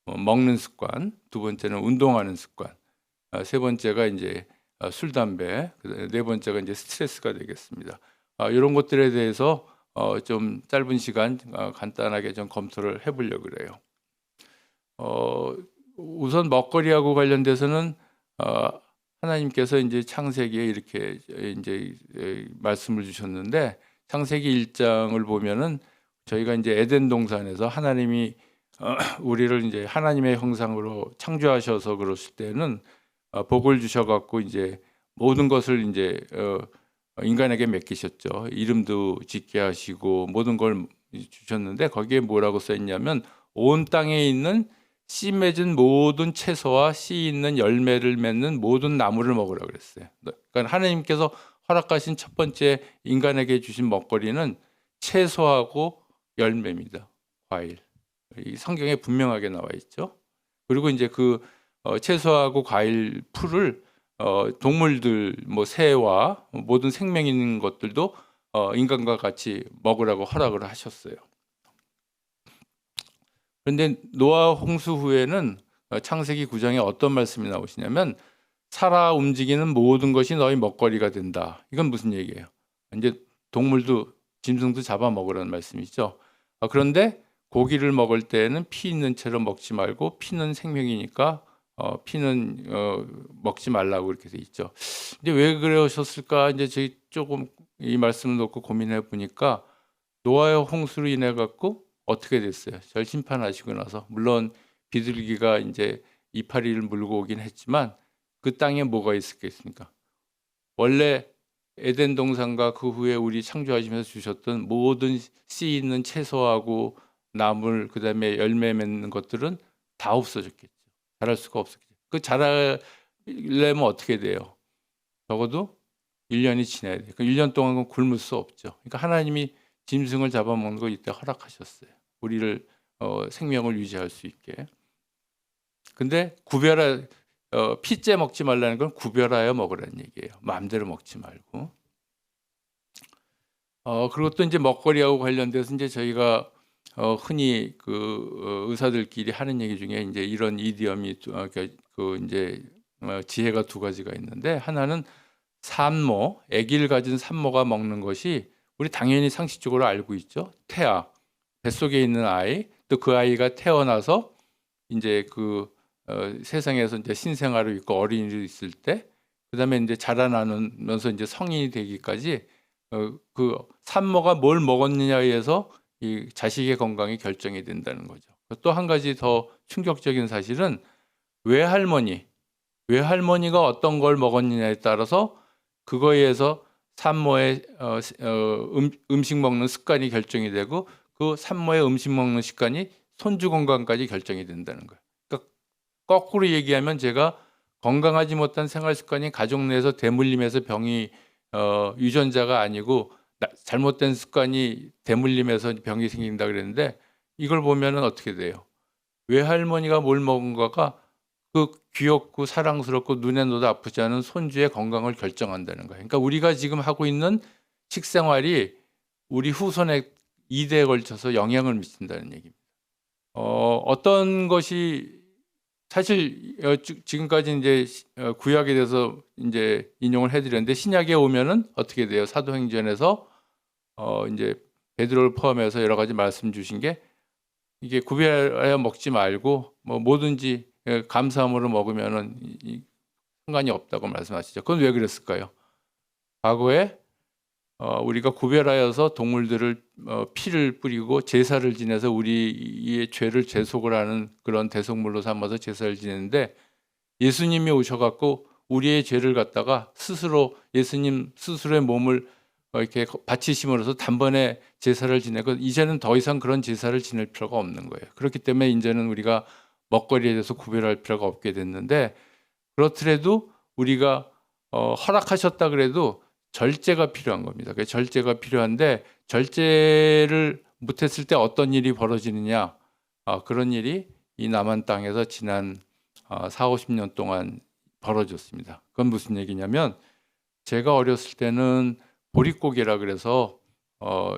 먹는 습관, 두 번째는 운동하는 습관, 세 번째가 이제 술, 담배, 네 번째가 이제 스트레스가 되겠습니다. 이런 것들에 대해서 좀 짧은 시간 간단하게 좀 검토를 해보려고 그래요. 우선 먹거리하고 관련돼서는 하나님께서 이제 창세기에 이렇게 이제 말씀을 주셨는데 창세기 1장을 보면은 저희가 이제 에덴 동산에서 하나님이 우리를 이제 하나님의 형상으로 창조하셔서 그러실 때는 복을 주셔갖고 이제 모든 것을 이제 인간에게 맡기셨죠. 이름도 짓게 하시고 모든 걸 주셨는데 거기에 뭐라고 써 있냐면 온 땅에 있는 씨 맺은 모든 채소와 씨 있는 열매를 맺는 모든 나무를 먹으라 그랬어요. 그러니까 하나님께서 허락하신 첫 번째 인간에게 주신 먹거리는 채소하고 열매입니다. 과일. 이 성경에 분명하게 나와 있죠. 그리고 이제 그 채소하고 과일 풀을 동물들, 뭐 새와 모든 생명 있는 것들도 인간과 같이 먹으라고 허락을 하셨어요. 그런데 노아 홍수 후에는 창세기 9장에 어떤 말씀이 나오시냐면 살아 움직이는 모든 것이 너희 먹거리가 된다. 이건 무슨 얘기예요? 이제 동물도 짐승도 잡아 먹으라는 말씀이죠. 그런데 고기를 먹을 때에는 피 있는 채로 먹지 말고 피는 생명이니까 피는 먹지 말라고 이렇게 돼 있죠. 이제 왜 그러셨을까? 이제 저희 조금 이 말씀을 놓고 고민해 보니까 노아의 홍수로 인해 갖고 어떻게 됐어요? 절 심판하시고 나서 물론 비둘기가 이제 이파리를 물고 오긴 했지만 그 땅에 뭐가 있었겠습니까? 원래 에덴 동산과 그 후에 우리 창조하시면서 주셨던 모든 씨 있는 채소하고 나물 그다음에 열매 맺는 것들은 다 없어졌겠죠. 자랄 수가 없었겠죠. 그 자라려면 어떻게 돼요? 적어도 1년이 지나야 돼요. 그 1년 동안은 굶을 수 없죠. 그러니까 하나님이 짐승을 잡아먹는 거 이때 허락하셨어요. 우리를 생명을 유지할 수 있게. 근데 피째 먹지 말라는 건 구별하여 먹으라는 얘기예요. 마음대로 먹지 말고. 그리고 또 이제 먹거리하고 관련돼서 이제 저희가 흔히 그 의사들끼리 하는 얘기 중에 이제 이런 이디엄이 그 이제 지혜가 두 가지가 있는데 하나는 산모, 아기를 가진 산모가 먹는 것이 우리 당연히 상식적으로 알고 있죠. 태아, 뱃속에 있는 아이, 또 그 아이가 태어나서 이제 그 세상에서 이제 신생아로 있고 어린이로 있을 때, 그다음에 이제 자라나면서 이제 성인이 되기까지 그 산모가 뭘 먹었느냐에 의해서 이 자식의 건강이 결정이 된다는 거죠. 또 한 가지 더 충격적인 사실은 외할머니가 어떤 걸 먹었느냐에 따라서 그거에 의해서 산모의 음식 먹는 습관이 결정이 되고 그 산모의 음식 먹는 습관이 손주 건강까지 결정이 된다는 거예요. 그러니까 거꾸로 얘기하면 제가 건강하지 못한 생활 습관이 가족 내에서 대물림해서 병이 유전자가 아니고 잘못된 습관이 대물림해서 병이 생긴다 그랬는데 이걸 보면은 어떻게 돼요? 외할머니가 뭘 먹은가가 그 귀엽고 사랑스럽고 눈에 넣어도 아프지 않은 손주의 건강을 결정한다는 거예요. 그러니까 우리가 지금 하고 있는 식생활이 우리 후손에 2대에 걸쳐서 영향을 미친다는 얘기입니다. 어떤 것이 사실 지금까지 이제 구약에 대해서 이제 인용을 해드렸는데 신약에 오면은 어떻게 돼요? 사도행전에서 이제 베드로를 포함해서 여러 가지 말씀 주신 게 이게 구별하여 먹지 말고 뭐 뭐든지 감사함으로 먹으면은 상관이 없다고 말씀하시죠. 그건 왜 그랬을까요? 과거에 우리가 구별하여서 동물들을 피를 뿌리고 제사를 지내서 우리의 죄를 제속을 하는 그런 대속물로 삼아서 제사를 지내는데 예수님이 오셔갖고 우리의 죄를 갖다가 스스로 예수님 스스로의 몸을 이렇게 바치심으로써 단번에 제사를 지내고 이제는 더 이상 그런 제사를 지낼 필요가 없는 거예요. 그렇기 때문에 이제는 우리가 먹거리에 대해서 구별할 필요가 없게 됐는데 그렇더라도 우리가 허락하셨다 그래도 절제가 필요한 겁니다. 그 절제가 필요한데 절제를 못했을 때 어떤 일이 벌어지느냐? 그런 일이 이 남한 땅에서 지난 4, 50년 동안 벌어졌습니다. 그건 무슨 얘기냐면 제가 어렸을 때는 보릿고개라 그래서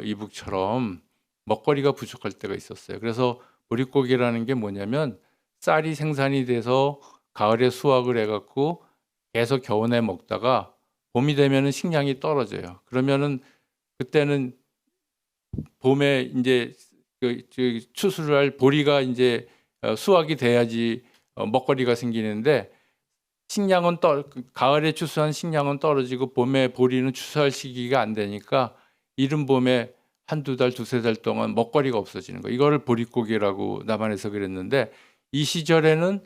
이북처럼 먹거리가 부족할 때가 있었어요. 그래서 보릿고개라는 게 뭐냐면 쌀이 생산이 돼서 가을에 수확을 해갖고 계속 겨우내 먹다가 봄이 되면은 식량이 떨어져요. 그러면은 그때는 봄에 이제 추수를 할 보리가 이제 수확이 돼야지 먹거리가 생기는데 식량은 가을에 추수한 식량은 떨어지고 봄에 보리는 추수할 시기가 안 되니까 이른 봄에 한두 달, 두세 달 동안 먹거리가 없어지는 거예요. 이거를 보릿고개라고 남한에서 그랬는데 이 시절에는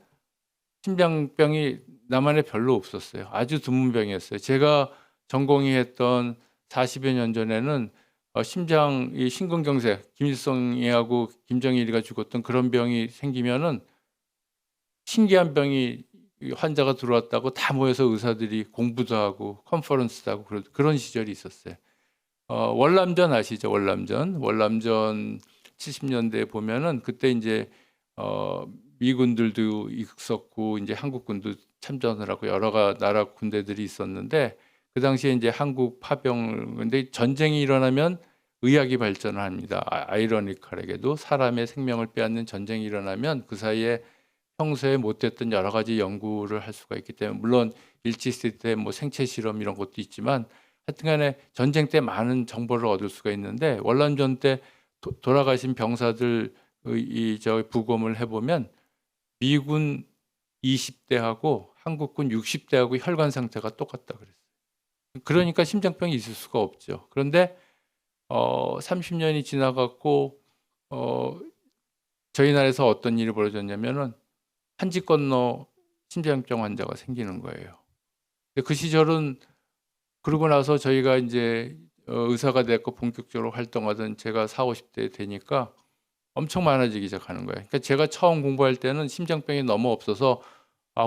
심장병이 남한에 별로 없었어요. 아주 드문 병이었어요. 제가 전공의 했던 40여 년 전에는 심장이 심근경색, 김일성이하고 김정일이가 죽었던 그런 병이 생기면은 신기한 병이 환자가 들어왔다고 다 모여서 의사들이 공부도 하고 컨퍼런스도 하고 그런 시절이 있었어요. 월남전 아시죠? 월남전 70년대에 보면은 그때 이제 미군들도 있었고 이제 한국군도 참전을 하고 여러 나라 군대들이 있었는데 그 당시에 이제 한국 파병 근데 전쟁이 일어나면 의학이 발전을 합니다. 아이러니컬하게도 사람의 생명을 빼앗는 전쟁이 일어나면 그 사이에 평소에 못했던 여러 가지 연구를 할 수가 있기 때문에 물론 일제 때 뭐 생체 실험 이런 것도 있지만 하여튼간에 전쟁 때 많은 정보를 얻을 수가 있는데 월남전 때 돌아가신 병사들 저 부검을 해보면 미군 20대하고 한국군 60대하고 혈관 상태가 똑같다 그랬어요. 그러니까 심장병이 있을 수가 없죠. 그런데 30년이 지나갔고 저희 나라에서 어떤 일이 벌어졌냐면은 한지 건너 심장병 환자가 생기는 거예요. 근데 그 시절은 그러고 나서 저희가 이제 의사가 됐고 본격적으로 활동하던 제가 40, 50대 되니까 엄청 많아지기 시작하는 거예요. 그러니까 제가 처음 공부할 때는 심장병이 너무 없어서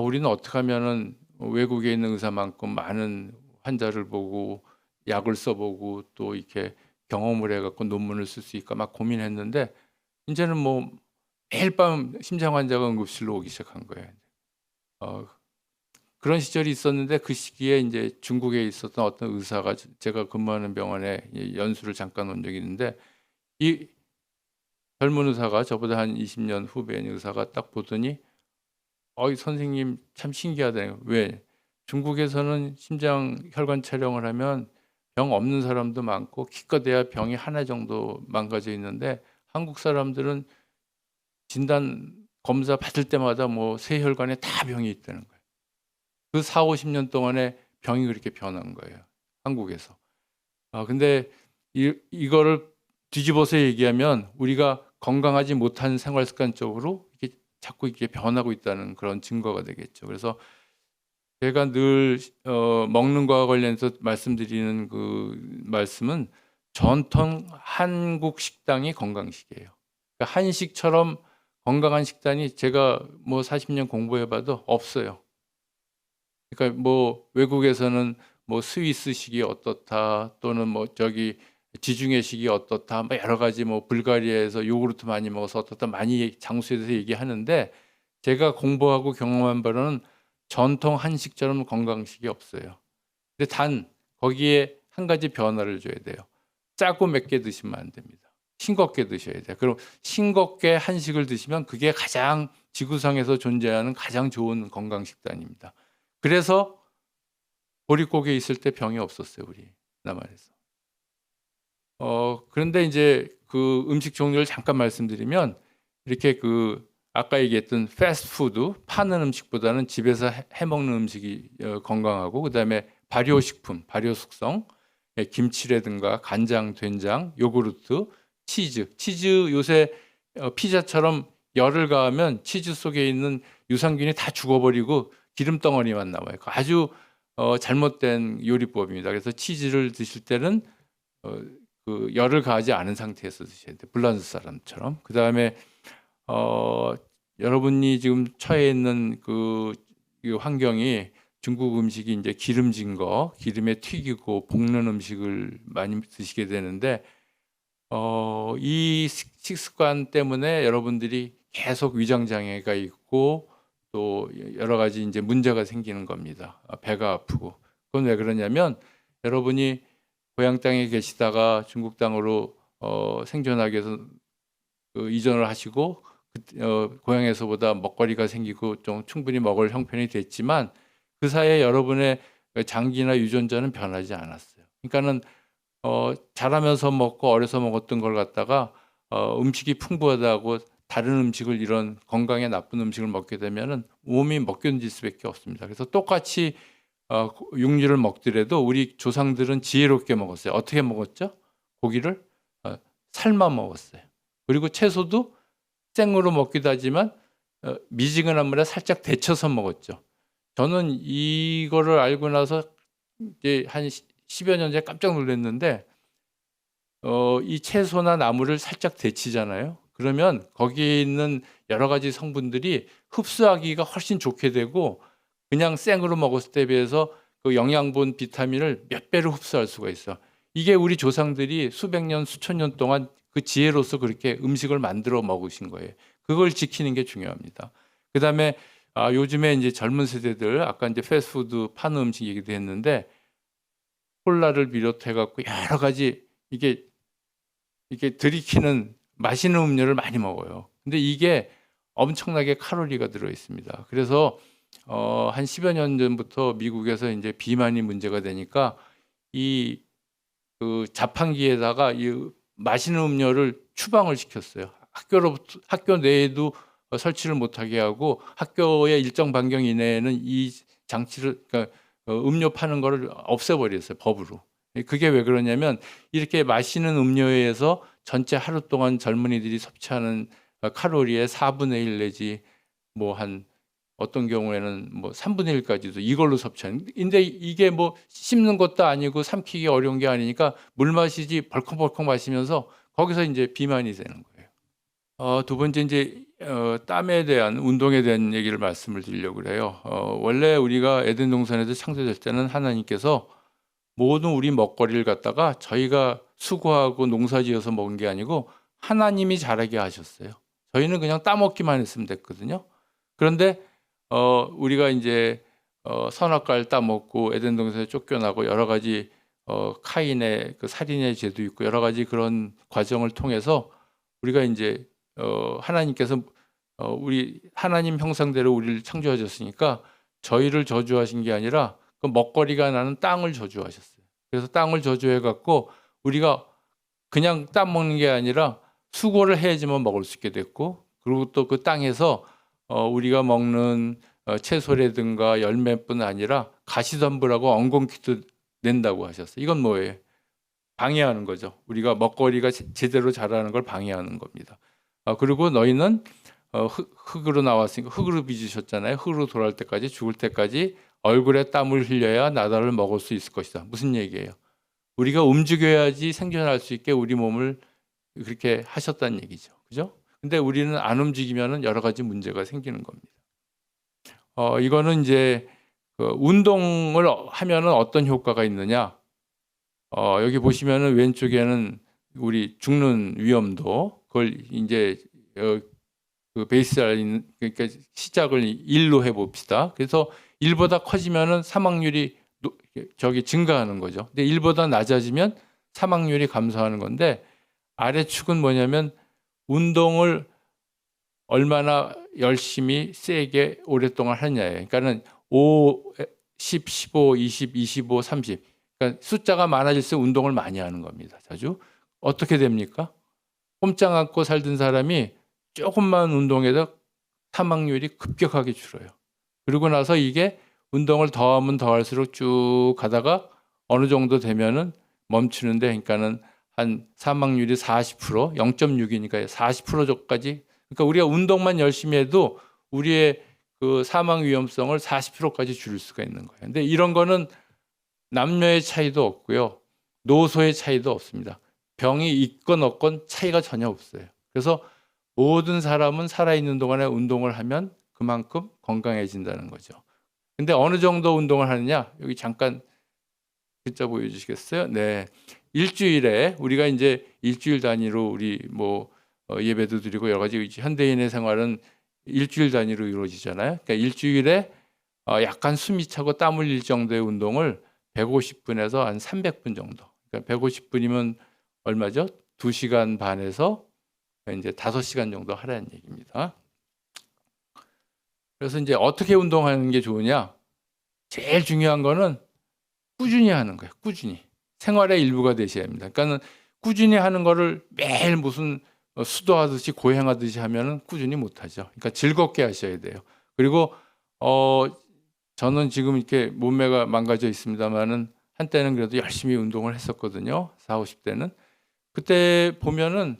우리는 어떻게 하면은 외국에 있는 의사만큼 많은 환자를 보고 약을 써보고 또 이렇게 경험을 해갖고 논문을 쓸 수 있을까 막 고민했는데 이제는 뭐 매일 밤 심장 환자가 응급실로 오기 시작한 거예요. 그런 시절이 있었는데 그 시기에 이제 중국에 있었던 어떤 의사가 제가 근무하는 병원에 연수를 잠깐 온 적이 있는데 이 젊은 의사가 저보다 한 20년 후배인 의사가 딱 보더니 선생님 참 신기하다요. 왜? 중국에서는 심장 혈관 촬영을 하면 병 없는 사람도 많고 기껏해야 병이 하나 정도 망가져 있는데 한국 사람들은 진단 검사 받을 때마다 뭐 세 혈관에 다 병이 있다는 거예요. 그 4, 50년 동안에 병이 그렇게 변한 거예요. 한국에서. 근데 이거를 뒤집어서 얘기하면 우리가 건강하지 못한 생활 습관 쪽으로 이렇게 자꾸 이렇게 변하고 있다는 그런 증거가 되겠죠. 그래서 제가 늘 먹는 거와 관련해서 말씀드리는 그 말씀은 전통 한국 식당이 건강식이에요. 그러니까 한식처럼 건강한 식단이 제가 뭐 40년 공부해봐도 없어요. 그러니까 뭐 외국에서는 뭐 스위스식이 어떻다 또는 뭐 저기 지중해식이 어떻다 뭐 여러 가지 뭐 불가리아에서 요구르트 많이 먹어서 어떻다 많이 장수에서 얘기하는데 제가 공부하고 경험한 바로는 전통 한식처럼 건강식이 없어요. 근데 단 거기에 한 가지 변화를 줘야 돼요. 짜고 맵게 드시면 안 됩니다. 싱겁게 드셔야 돼요. 그럼 싱겁게 한식을 드시면 그게 가장 지구상에서 존재하는 가장 좋은 건강 식단입니다. 그래서 보릿고개 있을 때 병이 없었어요, 우리 남한에서. 그런데 이제 그 음식 종류를 잠깐 말씀드리면 이렇게 그 아까 얘기했던 패스트푸드 파는 음식보다는 집에서 해 먹는 음식이 건강하고 그다음에 발효식품, 발효 숙성, 김치라든가 간장, 된장, 요구르트, 치즈 요새 피자처럼 열을 가하면 치즈 속에 있는 유산균이 다 죽어버리고 기름 덩어리만 남아요. 아주 잘못된 요리법입니다. 그래서 치즈를 드실 때는 그 열을 가하지 않은 상태에서 드셔야 돼요. 불란서 사람처럼. 그 다음에 여러분이 지금 처해 있는 그 환경이 중국 음식이 이제 기름진 거, 기름에 튀기고 볶는 음식을 많이 드시게 되는데 이 식습관 때문에 여러분들이 계속 위장 장애가 있고 또 여러 가지 이제 문제가 생기는 겁니다. 배가 아프고. 그건 왜 그러냐면 여러분이 고향 땅에 계시다가 중국 땅으로 생존하기 위해서 이전을 하시고 고향에서보다 먹거리가 생기고 좀 충분히 먹을 형편이 됐지만 그 사이에 여러분의 장기나 유전자는 변하지 않았어요. 그러니까는 자라면서 먹고 어려서 먹었던 걸 갖다가 음식이 풍부하다고 다른 음식을 이런 건강에 나쁜 음식을 먹게 되면은 몸이 못 견딜 수밖에 없습니다. 그래서 똑같이 육류를 먹더라도 우리 조상들은 지혜롭게 먹었어요. 어떻게 먹었죠? 고기를 삶아 먹었어요. 그리고 채소도 생으로 먹기도 하지만 미지근한 물에 살짝 데쳐서 먹었죠. 저는 이거를 알고 나서 이제 한 10여 년 전에 깜짝 놀랐는데 이 채소나 나물을 살짝 데치잖아요. 그러면 거기에 있는 여러 가지 성분들이 흡수하기가 훨씬 좋게 되고 그냥 생으로 먹었을 때 비해서 그 영양분 비타민을 몇 배로 흡수할 수가 있어. 이게 우리 조상들이 수백 년, 수천 년 동안 그 지혜로서 그렇게 음식을 만들어 먹으신 거예요. 그걸 지키는 게 중요합니다. 그다음에 요즘에 이제 젊은 세대들 아까 이제 패스트푸드 파는 음식 얘기도 했는데 콜라를 비롯해 갖고 여러 가지 이게 들이키는 마시는 음료를 많이 먹어요. 근데 이게 엄청나게 칼로리가 들어 있습니다. 그래서 한 10여 년 전부터 미국에서 이제 비만이 문제가 되니까 그 자판기에다가 이 마시는 음료를 추방을 시켰어요. 학교 내에도 설치를 못하게 하고 학교의 일정 반경 이내에는 이 장치를 그러니까 음료 파는 거를 없애버렸어요. 법으로. 그게 왜 그러냐면 이렇게 마시는 음료에서 전체 하루 동안 젊은이들이 섭취하는 칼로리의 4분의 1 내지 뭐 한 어떤 경우에는 뭐 3분의 1까지도 이걸로 섭취하는. 근데 이게 뭐 씹는 것도 아니고 삼키기 어려운 게 아니니까 물 마시지 벌컥벌컥 마시면서 거기서 이제 비만이 되는 거예요. 두 번째 이제 땀에 대한 운동에 대한 얘기를 말씀을 드리려고 그래요. 원래 우리가 에덴 동산에서 창조될 때는 하나님께서 모든 우리 먹거리를 갖다가 저희가 수고하고 농사지어서 먹은 게 아니고 하나님이 자라게 하셨어요. 저희는 그냥 따먹기만 했으면 됐거든요. 그런데 우리가 이제 선악과를 따먹고 에덴 동산에 쫓겨나고 여러 가지 카인의 그 살인의 죄도 있고 여러 가지 그런 과정을 통해서 우리가 이제 하나님께서 우리 하나님 형상대로 우리를 창조하셨으니까 저희를 저주하신 게 아니라 그 먹거리가 나는 땅을 저주하셨어요. 그래서 땅을 저주해 갖고 우리가 그냥 땅 먹는 게 아니라 수고를 해야지만 먹을 수 있게 됐고 그리고 또 그 땅에서 우리가 먹는 채소라든가 열매뿐 아니라 가시덤불하고 엉겅퀴도 낸다고 하셨어요. 이건 뭐예요? 방해하는 거죠. 우리가 먹거리가 제대로 자라는 걸 방해하는 겁니다. 그리고 너희는 흙으로 나왔으니까 흙으로 빚으셨잖아요. 흙으로 돌아올 때까지 죽을 때까지 얼굴에 땀을 흘려야 나다를 먹을 수 있을 것이다. 무슨 얘기예요? 우리가 움직여야지 생존할 수 있게 우리 몸을 그렇게 하셨다는 얘기죠. 그죠? 근데 우리는 안 움직이면 여러 가지 문제가 생기는 겁니다. 이거는 이제 운동을 하면은 어떤 효과가 있느냐? 여기 보시면은 왼쪽에는 우리 죽는 위험도 그걸 이제 그 베이스라인 그러니까 시작을 1로 해 봅시다. 그래서 1보다 커지면은 사망률이 증가하는 거죠. 근데 1보다 낮아지면 사망률이 감소하는 건데 아래축은 뭐냐면 운동을 얼마나 열심히 세게 오랫동안 하느냐예요. 그러니까는 5, 10, 15, 20, 25, 30. 그러니까 숫자가 많아질수록 운동을 많이 하는 겁니다. 자주. 어떻게 됩니까? 꼼짝 않고 살던 사람이 조금만 운동해도 사망률이 급격하게 줄어요. 그리고 나서 이게 운동을 더하면 더할수록 쭉 가다가 어느 정도 되면은 멈추는데 그러니까는 한 사망률이 40%, 0.6이니까 40%까지. 그러니까 우리가 운동만 열심히 해도 우리의 그 사망 위험성을 40%까지 줄일 수가 있는 거예요. 근데 이런 거는 남녀의 차이도 없고요. 노소의 차이도 없습니다. 병이 있건 없건 차이가 전혀 없어요. 그래서 모든 사람은 살아있는 동안에 운동을 하면 그만큼 건강해진다는 거죠. 근데 어느 정도 운동을 하느냐? 여기 잠깐 글자 보여주시겠어요? 네. 일주일에 우리가 이제 일주일 단위로 우리 뭐 예배도 드리고 여러 가지 현대인의 생활은 일주일 단위로 이루어지잖아요. 그러니까 일주일에 약간 숨이 차고 땀 흘릴 정도의 운동을 150분에서 한 300분 정도. 그러니까 150분이면 얼마죠? 2시간 반에서 이제 5시간 정도 하라는 얘기입니다. 그래서 이제 어떻게 운동하는 게 좋으냐? 제일 중요한 거는 꾸준히 하는 거예요. 꾸준히. 생활의 일부가 되셔야 합니다. 그러니까 꾸준히 하는 거를 매일 무슨 수도하듯이 고행하듯이 하면은 꾸준히 못 하죠. 그러니까 즐겁게 하셔야 돼요. 그리고 저는 지금 이렇게 몸매가 망가져 있습니다만은 한때는 그래도 열심히 운동을 했었거든요. 40, 50대는. 그때 보면은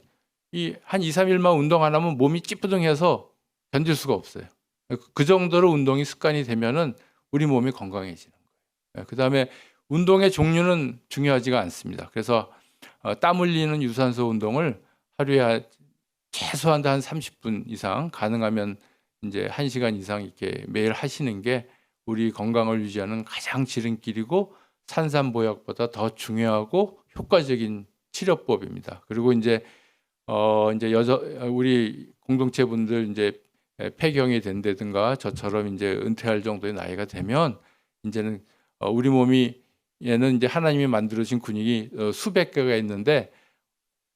한 2, 3일만 운동 안 하면 몸이 찌뿌둥해서 견딜 수가 없어요. 그 정도로 운동이 습관이 되면은 우리 몸이 건강해지는 거예요. 그다음에 운동의 종류는 중요하지가 않습니다. 그래서 땀 흘리는 유산소 운동을 하루에 최소한 한 30분 이상, 가능하면 이제 1시간 이상 이렇게 매일 하시는 게 우리 건강을 유지하는 가장 지름길이고 산삼보약보다 더 중요하고 효과적인 치료법입니다. 그리고 이제 우리 공동체 분들 이제 폐경이 된다든가 저처럼 이제 은퇴할 정도의 나이가 되면 이제는 우리 몸이 얘는 이제 하나님이 만들어진 근육이 수백 개가 있는데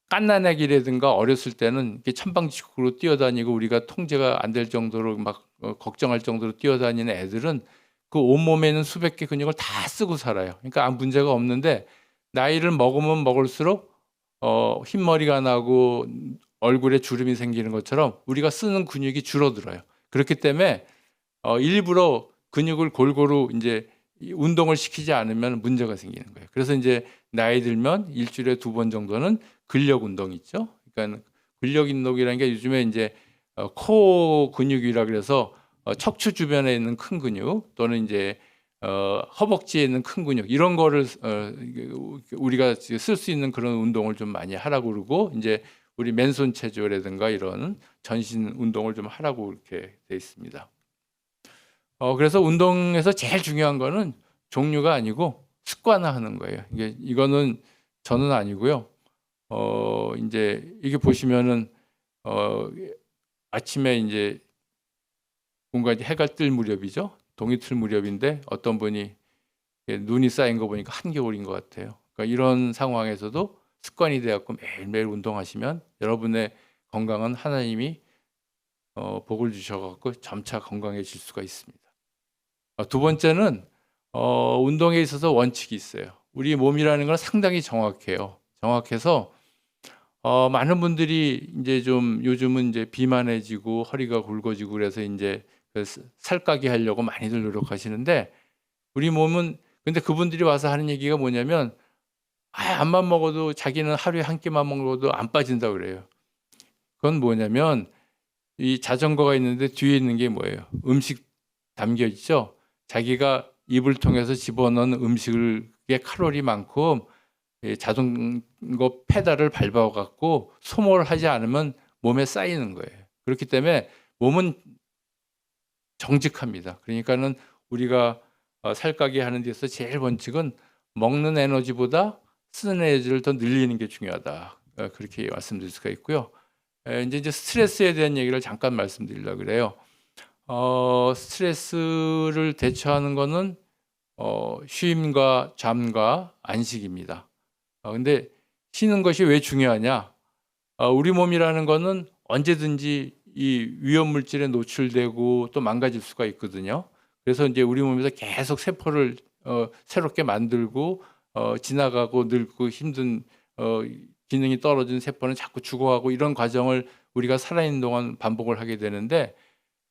갓난아기라든가 어렸을 때는 이렇게 천방지축으로 뛰어다니고 우리가 통제가 안 될 정도로 막 걱정할 정도로 뛰어다니는 애들은 그 온몸에 있는 수백 개 근육을 다 쓰고 살아요. 그러니까 아무 문제가 없는데 나이를 먹으면 먹을수록 흰머리가 나고 얼굴에 주름이 생기는 것처럼 우리가 쓰는 근육이 줄어들어요. 그렇기 때문에 일부러 근육을 골고루 이제 운동을 시키지 않으면 문제가 생기는 거예요. 그래서 이제 나이 들면 일주일에 2번 정도는 근력 운동 있죠. 그러니까 근력 운동이라는 게 요즘에 이제 코 근육이라 그래서 척추 주변에 있는 큰 근육 또는 이제 허벅지에 있는 큰 근육 이런 거를 우리가 쓸 수 있는 그런 운동을 좀 많이 하라고 그러고 이제 우리 맨손 체조라든가 이런 전신 운동을 좀 하라고 이렇게 돼 있습니다. 그래서 운동에서 제일 중요한 거는 종류가 아니고 습관화하는 거예요. 이거는 저는 아니고요. 이제 이게 보시면은 아침에 이제 뭔가 해가 뜰 무렵이죠. 동이 틀 무렵인데 어떤 분이 눈이 쌓인 거 보니까 한겨울인 것 같아요. 그러니까 이런 상황에서도 습관이 되었고 매일매일 운동하시면 여러분의 건강은 하나님이 복을 주셔갖고 점차 건강해질 수가 있습니다. 두 번째는 운동에 있어서 원칙이 있어요. 우리 몸이라는 건 상당히 정확해요. 정확해서 많은 분들이 이제 좀 요즘은 이제 비만해지고 허리가 굵어지고 그래서 이제 살까기 하려고 많이들 노력하시는데 우리 몸은 근데 그분들이 와서 하는 얘기가 뭐냐면 암만 먹어도 자기는 하루에 한 끼만 먹어도 안 빠진다 그래요. 그건 뭐냐면 이 자전거가 있는데 뒤에 있는 게 뭐예요? 음식 담겨 있죠. 자기가 입을 통해서 집어넣은 음식의 칼로리만큼 자전거 페달을 밟아갖고 소모를 하지 않으면 몸에 쌓이는 거예요. 그렇기 때문에 몸은 정직합니다. 그러니까는 우리가 살까기 하는 데서 제일 원칙은 먹는 에너지보다 쓰는 에너지를 더 늘리는 게 중요하다. 그렇게 말씀드릴 수가 있고요. 이제 스트레스에 대한 얘기를 잠깐 말씀드리려고 그래요. 스트레스를 대처하는 거는 쉼과 잠과 안식입니다. 근데 쉬는 것이 왜 중요하냐? 우리 몸이라는 거는 언제든지 이 위험 물질에 노출되고 또 망가질 수가 있거든요. 그래서 이제 우리 몸에서 계속 세포를 새롭게 만들고 지나가고 늙고 힘든 기능이 떨어진 세포는 자꾸 죽어가고 이런 과정을 우리가 살아있는 동안 반복을 하게 되는데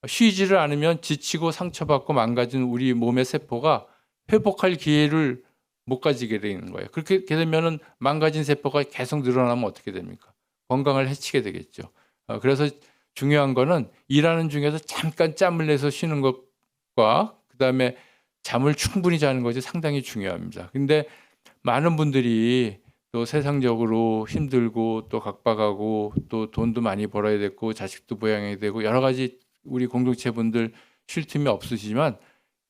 쉬지를 않으면 지치고 상처받고 망가진 우리 몸의 세포가 회복할 기회를 못 가지게 되는 거예요. 그렇게 되면은 망가진 세포가 계속 늘어나면 어떻게 됩니까? 건강을 해치게 되겠죠. 그래서 중요한 거는 일하는 중에서 잠깐 짬을 내서 쉬는 것과 그다음에 잠을 충분히 자는 것이 상당히 중요합니다. 근데 많은 분들이 또 세상적으로 힘들고 또 각박하고 또 돈도 많이 벌어야 되고 자식도 보양해야 되고 여러 가지 우리 공동체 분들 쉴 틈이 없으시지만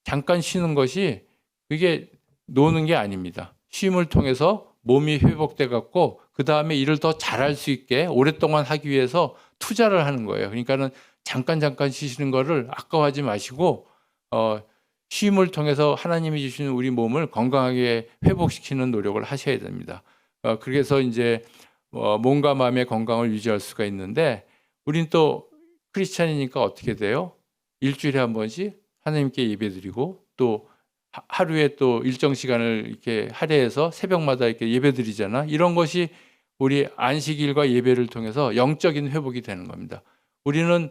잠깐 쉬는 것이 그게 노는 게 아닙니다. 쉼을 통해서 몸이 회복돼 갖고 그 다음에 일을 더 잘할 수 있게 오랫동안 하기 위해서 투자를 하는 거예요. 그러니까는 잠깐 쉬시는 거를 아까워하지 마시고 쉼을 통해서 하나님이 주시는 우리 몸을 건강하게 회복시키는 노력을 하셔야 됩니다. 그래서 이제 몸과 마음의 건강을 유지할 수가 있는데 우리는 또 크리스찬이니까 어떻게 돼요? 일주일에 한 번씩 하나님께 예배드리고 또 하루에 또 일정 시간을 이렇게 할애해서 새벽마다 이렇게 예배드리잖아. 이런 것이 우리 안식일과 예배를 통해서 영적인 회복이 되는 겁니다. 우리는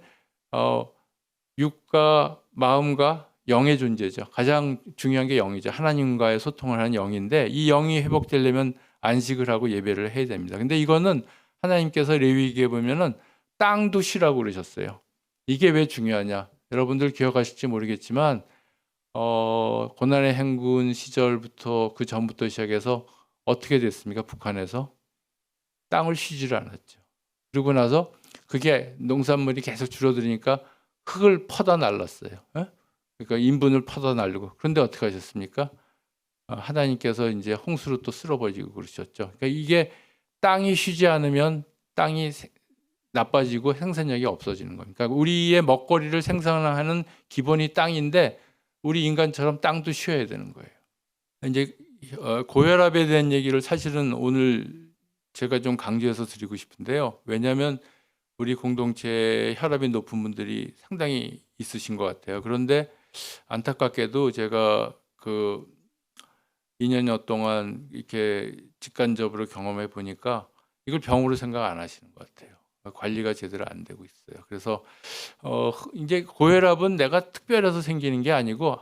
육과 마음과 영의 존재죠. 가장 중요한 게 영이죠. 하나님과의 소통을 하는 영인데 이 영이 회복되려면 안식을 하고 예배를 해야 됩니다. 근데 이거는 하나님께서 레위기에 보면은 땅도 쉬라고 그러셨어요. 이게 왜 중요하냐? 여러분들 기억하실지 모르겠지만 고난의 행군 시절부터 그 전부터 시작해서 어떻게 됐습니까? 북한에서 땅을 쉬지를 않았죠. 그러고 나서 그게 농산물이 계속 줄어드니까 흙을 퍼다 날랐어요. 그러니까 인분을 퍼다 날리고. 그런데 어떻게 하셨습니까? 하나님께서 이제 홍수로 또 쓸어버리고 그러셨죠. 그러니까 이게 땅이 쉬지 않으면 땅이 나빠지고 생산력이 없어지는 겁니다. 그러니까 우리의 먹거리를 생산하는 기본이 땅인데 우리 인간처럼 땅도 쉬어야 되는 거예요. 이제 고혈압에 대한 얘기를 사실은 오늘 제가 좀 강조해서 드리고 싶은데요. 왜냐하면 우리 공동체에 혈압이 높은 분들이 상당히 있으신 것 같아요. 그런데 안타깝게도 제가 그 2년여 동안 이렇게 직간접으로 경험해 보니까 이걸 병으로 생각 안 하시는 것 같아요. 관리가 제대로 안 되고 있어요. 그래서 이제 고혈압은 내가 특별해서 생기는 게 아니고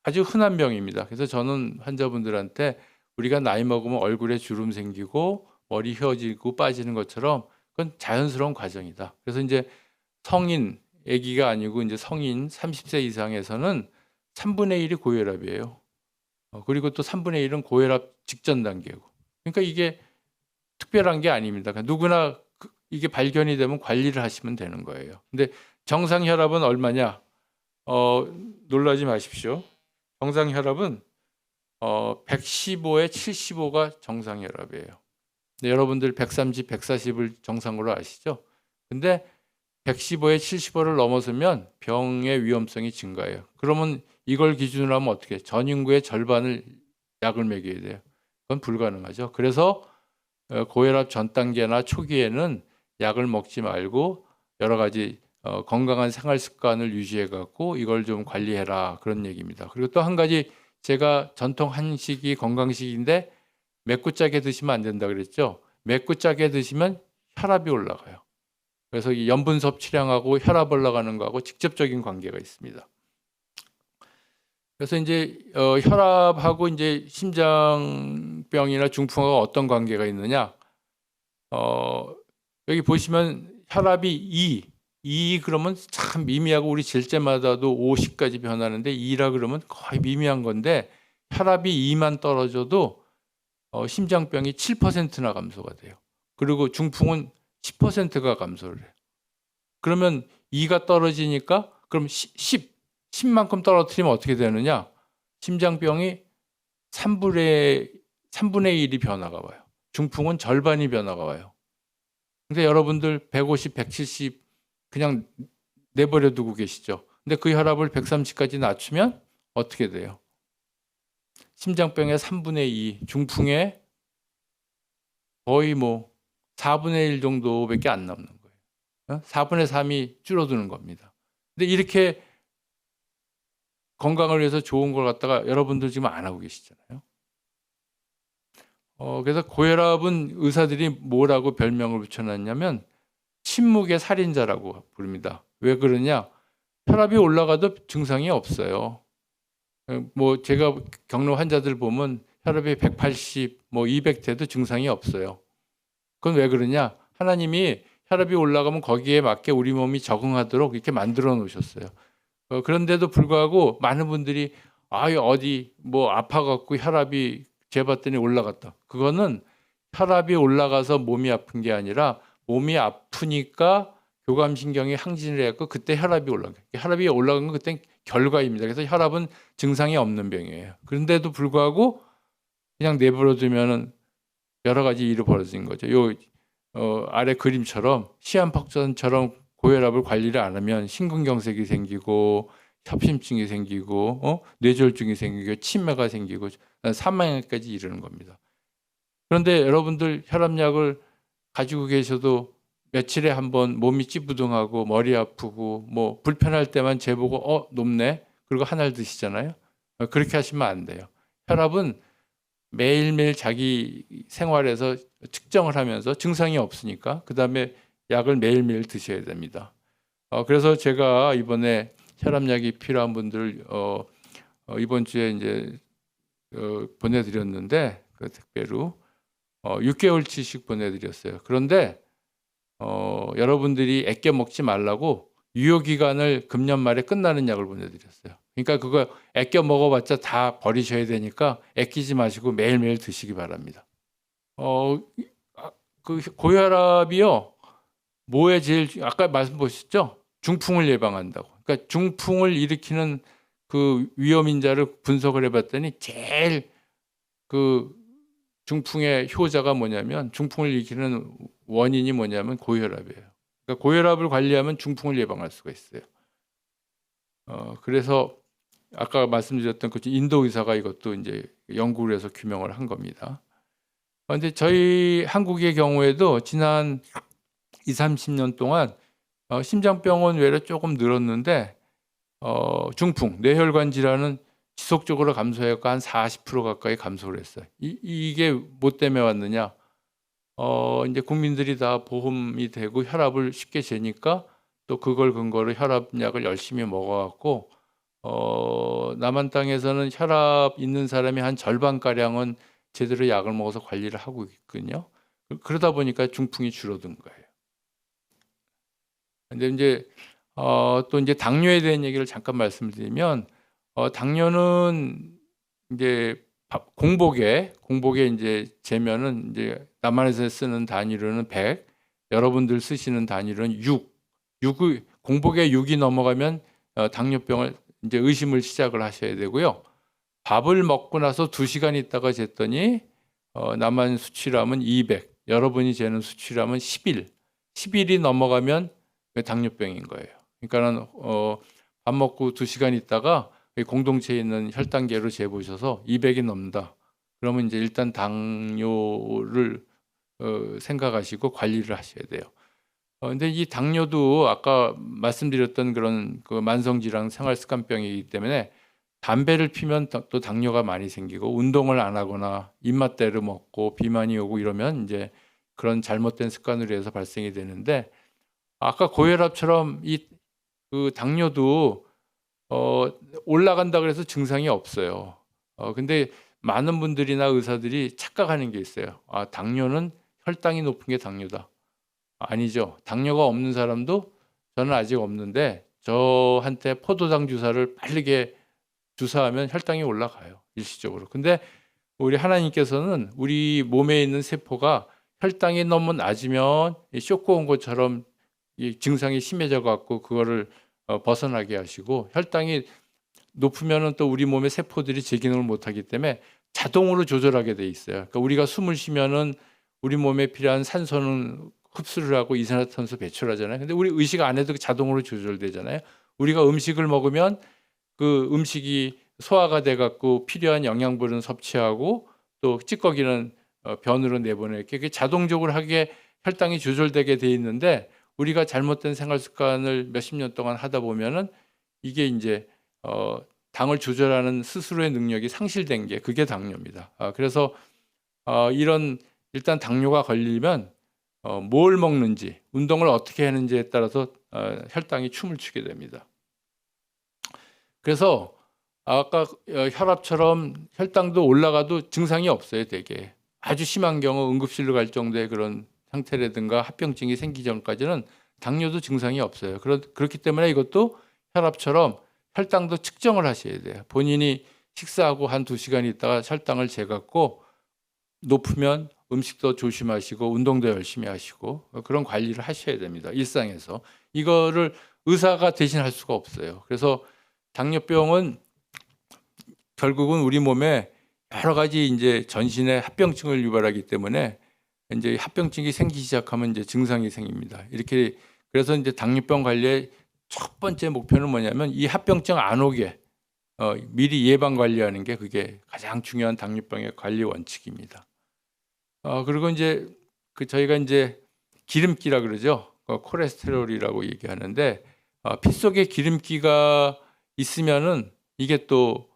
아주 흔한 병입니다. 그래서 저는 환자분들한테 우리가 나이 먹으면 얼굴에 주름 생기고 머리 휘어지고 빠지는 것처럼 그건 자연스러운 과정이다. 그래서 이제 성인, 아기가 아니고 이제 성인 30세 이상에서는 3분의 1이 고혈압이에요. 그리고 또 3분의 1은 고혈압 직전 단계고. 그러니까 이게 특별한 게 아닙니다. 그러니까 누구나 이게 발견이 되면 관리를 하시면 되는 거예요. 근데 정상 혈압은 얼마냐? 놀라지 마십시오. 정상 혈압은 115에 75가 정상 혈압이에요. 여러분들 130, 140을 정상으로 아시죠? 근데 115에 75를 넘어서면 병의 위험성이 증가해요. 그러면 이걸 기준으로 하면 어떻게 해요? 전 인구의 절반을 약을 먹여야 돼요. 그건 불가능하죠. 그래서 고혈압 전 단계나 초기에는 약을 먹지 말고 여러 가지 건강한 생활 습관을 유지해 갖고 이걸 좀 관리해라 그런 얘기입니다. 그리고 또 한 가지 제가 전통 한식이 건강식인데 맵고 짜게 드시면 안 된다 그랬죠. 맵고 짜게 드시면 혈압이 올라가요. 그래서 이 염분 섭취량하고 혈압 올라가는 거하고 직접적인 관계가 있습니다. 그래서 이제 혈압하고 이제 심장병이나 중풍하고 어떤 관계가 있느냐? 여기 보시면 혈압이 2 그러면 참 미미하고 우리 잴 때마다도 50까지 변하는데 2라 그러면 거의 미미한 건데 혈압이 2만 떨어져도 심장병이 7%나 감소가 돼요. 그리고 중풍은 10%가 감소를 해요. 그러면 2가 떨어지니까 그럼 10만큼 떨어뜨리면 어떻게 되느냐? 심장병이 3분의 1이 변화가 와요. 중풍은 절반이 변화가 와요. 근데 여러분들 150, 170 그냥 내버려 두고 계시죠. 근데 그 혈압을 130까지 낮추면 어떻게 돼요? 심장병의 3분의 2, 중풍의 거의 뭐 4분의 1 정도밖에 안 남는 거예요. 4분의 3이 줄어드는 겁니다. 근데 이렇게 건강을 위해서 좋은 걸 갖다가 여러분들 지금 안 하고 계시잖아요. 그래서 고혈압은 의사들이 뭐라고 별명을 붙여놨냐면 침묵의 살인자라고 부릅니다. 왜 그러냐? 혈압이 올라가도 증상이 없어요. 뭐 제가 겪는 환자들 보면 혈압이 180, 뭐 200 돼도 증상이 없어요. 그건 왜 그러냐? 하나님이 혈압이 올라가면 거기에 맞게 우리 몸이 적응하도록 이렇게 만들어 놓으셨어요. 그런데도 불구하고 많은 분들이 어디 뭐 아파갖고 혈압이 재봤더니 올라갔다. 그거는 혈압이 올라가서 몸이 아픈 게 아니라 몸이 아프니까 교감신경이 항진을 해갖고 그때 혈압이 올라가요. 혈압이 올라간 건 그때 결과입니다. 그래서 혈압은 증상이 없는 병이에요. 그런데도 불구하고 그냥 내버려 두면은 여러 가지 일이 벌어진 거죠. 요 아래 그림처럼 시한폭전처럼 고혈압을 관리를 안 하면 심근경색이 생기고 협심증이 생기고 뇌졸중이 생기고 치매가 생기고 사망에까지 이르는 겁니다. 그런데 여러분들 혈압약을 가지고 계셔도 며칠에 한 번 몸이 찌부둥하고 머리 아프고 뭐 불편할 때만 재보고 높네 그리고 하나를 드시잖아요. 그렇게 하시면 안 돼요. 혈압은 매일매일 자기 생활에서 측정을 하면서 증상이 없으니까 그 다음에 약을 매일매일 드셔야 됩니다. 그래서 제가 이번에 혈압약이 필요한 분들 이번 주에 이제 보내드렸는데 그 택배로 6개월치씩 보내드렸어요. 그런데 여러분들이 아껴 먹지 말라고 유효기간을 금년 말에 끝나는 약을 보내드렸어요. 그러니까 그거 아껴 먹어봤자 다 버리셔야 되니까 아끼지 마시고 매일매일 드시기 바랍니다. 그 고혈압이요. 뭐에 제일 아까 말씀 보셨죠? 중풍을 예방한다고. 그러니까 중풍을 일으키는 그 위험인자를 분석을 해봤더니 제일 그 중풍의 효자가 뭐냐면 중풍을 일으키는 원인이 뭐냐면 고혈압이에요. 그러니까 고혈압을 관리하면 중풍을 예방할 수가 있어요. 그래서 아까 말씀드렸던 그 인도 의사가 이것도 이제 연구를 해서 규명을 한 겁니다. 그런데 저희 한국의 경우에도 지난 20, 30년 동안 심장병원 외래 조금 늘었는데 중풍, 뇌혈관 질환은 지속적으로 감소해서 한 40% 가까이 감소를 했어요. 이게 뭐 때문에 왔느냐? 이제 국민들이 다 보험이 되고 혈압을 쉽게 재니까 또 그걸 근거로 혈압약을 열심히 먹어갖고 남한 땅에서는 혈압 있는 사람이 한 절반가량은 제대로 약을 먹어서 관리를 하고 있거든요. 그러다 보니까 중풍이 줄어든 거예요. 근데 이제 또 이제 당뇨에 대한 얘기를 잠깐 말씀을 드리면 당뇨는 이제 공복에 이제 재면은 이제 남한에서 쓰는 단위로는 100, 여러분들 쓰시는 단위로는 6. 공복에 6이 넘어가면 당뇨병을 이제 의심을 시작을 하셔야 되고요. 밥을 먹고 나서 2시간 있다가 쟀더니 남한 수치라면 200, 여러분이 재는 수치라면 11. 11이 넘어가면 당뇨병인 거예요. 그러니까는 밥 먹고 2시간 있다가 공동체에 있는 혈당계로 재보셔서 200이 넘는다. 그러면 이제 일단 당뇨를 생각하시고 관리를 하셔야 돼요. 근데 이 당뇨도 아까 말씀드렸던 그런 그 만성질환 생활습관병이기 때문에 담배를 피면 또 당뇨가 많이 생기고 운동을 안 하거나 입맛대로 먹고 비만이 오고 이러면 이제 그런 잘못된 습관으로 해서 발생이 되는데 아까 고혈압처럼 그 당뇨도 올라간다 그래서 증상이 없어요. 근데 많은 분들이나 의사들이 착각하는 게 있어요. 당뇨는 혈당이 높은 게 당뇨다. 아니죠. 당뇨가 없는 사람도 저는 아직 없는데 저한테 포도당 주사를 빠르게 주사하면 혈당이 올라가요. 일시적으로. 근데 우리 하나님께서는 우리 몸에 있는 세포가 혈당이 너무 낮으면 쇼크 온 것처럼 이 증상이 심해져 갖고 그거를 벗어나게 하시고 혈당이 높으면은 또 우리 몸의 세포들이 제 기능을 못 하기 때문에 자동으로 조절하게 돼 있어요. 그러니까 우리가 숨을 쉬면은 우리 몸에 필요한 산소는 흡수를 하고 이산화탄소 배출하잖아요. 근데 우리 의식 안 해도 자동으로 조절되잖아요. 우리가 음식을 먹으면 그 음식이 소화가 돼 갖고 필요한 영양분은 섭취하고 또 찌꺼기는 변으로 내보내게 그게 자동적으로 하게 혈당이 조절되게 돼 있는데 우리가 잘못된 생활 습관을 몇십 년 동안 하다 보면은 이게 이제 당을 조절하는 스스로의 능력이 상실된 게 그게 당뇨입니다. 그래서 이런 일단 당뇨가 걸리면 뭘 먹는지 운동을 어떻게 하는지에 따라서 혈당이 춤을 추게 됩니다. 그래서 아까 혈압처럼 혈당도 올라가도 증상이 없어요. 되게 아주 심한 경우 응급실로 갈 정도의 그런 상태라든가 합병증이 생기기 전까지는 당뇨도 증상이 없어요. 그렇기 때문에 이것도 혈압처럼 혈당도 측정을 하셔야 돼요. 본인이 식사하고 한 2시간 있다가 혈당을 재갖고 높으면 음식도 조심하시고 운동도 열심히 하시고 그런 관리를 하셔야 됩니다. 일상에서. 이거를 의사가 대신할 수가 없어요. 그래서 당뇨병은 결국은 우리 몸에 여러 가지 이제 전신에 합병증을 유발하기 때문에 이제 합병증이 생기기 시작하면 이제 증상이 생깁니다. 이렇게 그래서 이제 당뇨병 관리의 첫 번째 목표는 뭐냐면 이 합병증 안 오게 미리 예방 관리하는 게 그게 가장 중요한 당뇨병의 관리 원칙입니다. 그리고 이제 저희가 이제 기름기라 그러죠. 콜레스테롤이라고 얘기하는데 피 속에 기름기가 있으면은 이게 또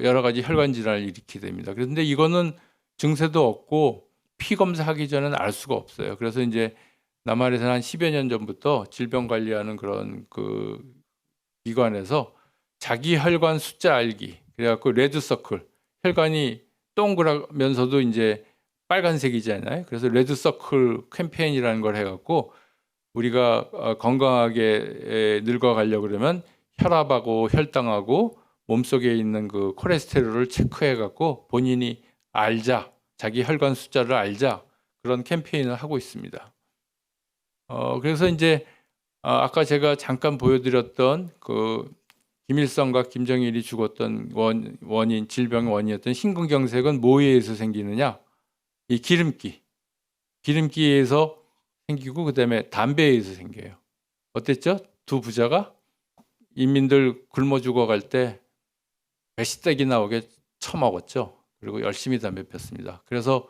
여러 가지 혈관 질환을 일으키게 됩니다. 그런데 이거는 증세도 없고 피 검사하기 전에는 알 수가 없어요. 그래서 이제 남한에서는 한 10여 년 전부터 질병 관리하는 그런 그 기관에서 자기 혈관 숫자 알기 그래갖고 레드 서클 혈관이 동그라면서도 이제 빨간색이잖아요. 그래서 레드 서클 캠페인이라는 걸 해갖고 우리가 건강하게 늙어가려고 그러면 혈압하고 혈당하고 몸속에 있는 그 콜레스테롤을 체크해갖고 본인이 알자 자기 혈관 숫자를 알자 그런 캠페인을 하고 있습니다. 그래서 이제 아까 제가 잠깐 보여드렸던 그 김일성과 김정일이 죽었던 원인 질병의 원인이었던 심근경색은 뭐에 의해서 생기느냐? 이 기름기에서 생기고 그다음에 담배에 의해서 생겨요. 어땠죠? 두 부자가 인민들 굶어 죽어갈 때 배시댁이 나오게 처먹었죠. 그리고 열심히 담배 폈습니다. 그래서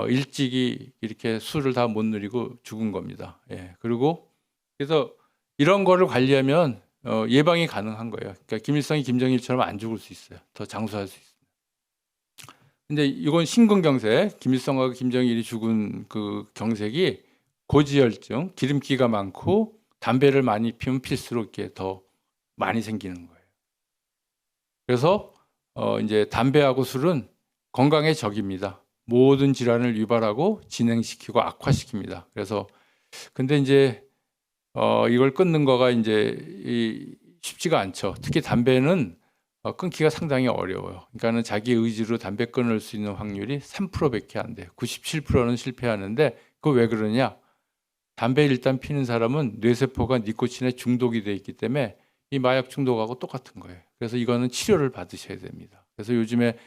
일찍이 이렇게 술을 다 못 누리고 죽은 겁니다. 예. 그리고 그래서 이런 거를 관리하면 예방이 가능한 거예요. 그러니까 김일성이 김정일처럼 안 죽을 수 있어요. 더 장수할 수 있습니다. 근데 이건 심근경색, 김일성과 김정일이 죽은 그 경색이 고지혈증, 기름기가 많고 담배를 많이 피우면 필수록 이렇게 더 많이 생기는 거예요. 그래서 이제 담배하고 술은 건강의 적입니다. 모든 질환을 유발하고 진행시키고 악화시킵니다. 그래서 근데 이제 이걸 끊는 거가 이제 쉽지가 않죠. 특히 담배는 끊기가 상당히 어려워요. 그러니까는 자기 의지로 담배 끊을 수 있는 확률이 3%밖에 안 돼요. 97%는 실패하는데 그거 왜 그러냐? 담배 일단 피는 사람은 뇌세포가 니코틴에 중독이 돼 있기 때문에 이 마약 중독하고 똑같은 거예요. 그래서 이거는 치료를 받으셔야 됩니다. 그래서 요즘에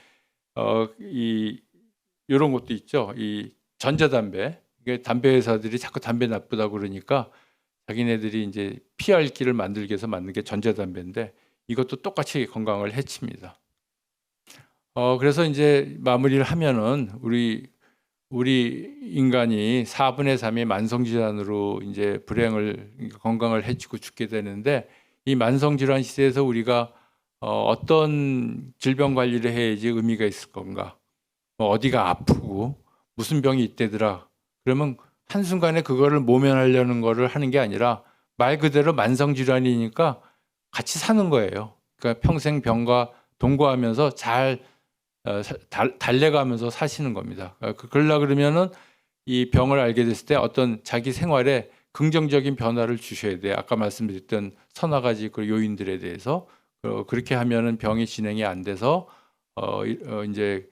이런 것도 있죠. 이 전자담배. 이게 담배 회사들이 자꾸 담배 나쁘다고 그러니까 자기네들이 이제 피할 길을 만들기 위해서 만든 게 전자담배인데 이것도 똑같이 건강을 해칩니다. 그래서 이제 마무리를 하면은 우리 인간이 4분의 3이 만성질환으로 이제 건강을 해치고 죽게 되는데 이 만성질환 시대에서 우리가 어떤 질병 관리를 해야지 의미가 있을 건가? 어디가 아프고 무슨 병이 있대더라. 그러면 한순간에 그거를 모면하려는 거를 하는 게 아니라 말 그대로 만성질환이니까 같이 사는 거예요. 그러니까 평생 병과 동거하면서 잘 달래가면서 사시는 겁니다. 그러려 그러면은 이 병을 알게 됐을 때 어떤 자기 생활에 긍정적인 변화를 주셔야 돼요. 아까 말씀드렸던 서너 가지 그 요인들에 대해서 그렇게 하면은 병이 진행이 안 돼서 이제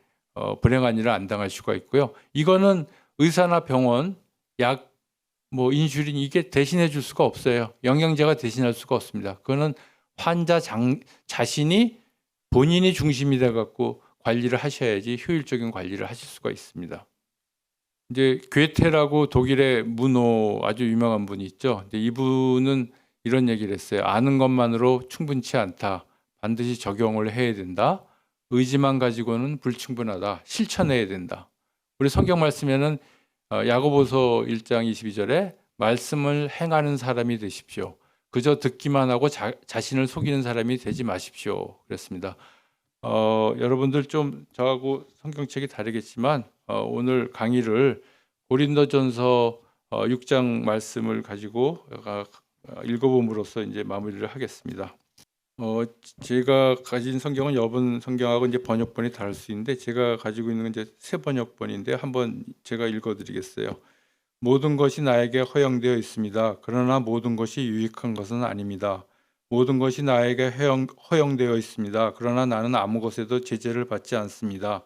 불행한 일을 안 당할 수가 있고요. 이거는 의사나 병원, 약, 인슐린 이게 대신해 줄 수가 없어요. 영양제가 대신할 수가 없습니다. 그거는 환자 자신이 본인이 중심이 돼 갖고 관리를 하셔야지 효율적인 관리를 하실 수가 있습니다. 이제 괴테라고 독일의 문호 아주 유명한 분이 있죠. 근데 이분은 이런 얘기를 했어요. 아는 것만으로 충분치 않다. 반드시 적용을 해야 된다. 의지만 가지고는 불충분하다. 실천해야 된다. 우리 성경 말씀에는 야고보서 1장 22절에 말씀을 행하는 사람이 되십시오. 그저 듣기만 하고 자신을 속이는 사람이 되지 마십시오. 그랬습니다. 여러분들 좀 저하고 성경책이 다르겠지만 오늘 강의를 고린도전서 6장 말씀을 가지고 읽어봄으로써 이제 마무리를 하겠습니다. 제가 가진 성경은 여분 성경하고 이제 번역본이 다를 수 있는데 제가 가지고 있는 건 이제 새 번역본인데 한번 제가 읽어드리겠어요. 모든 것이 나에게 허용되어 있습니다. 그러나 모든 것이 유익한 것은 아닙니다. 모든 것이 나에게 허용되어 있습니다. 그러나 나는 아무 것에도 제재를 받지 않습니다.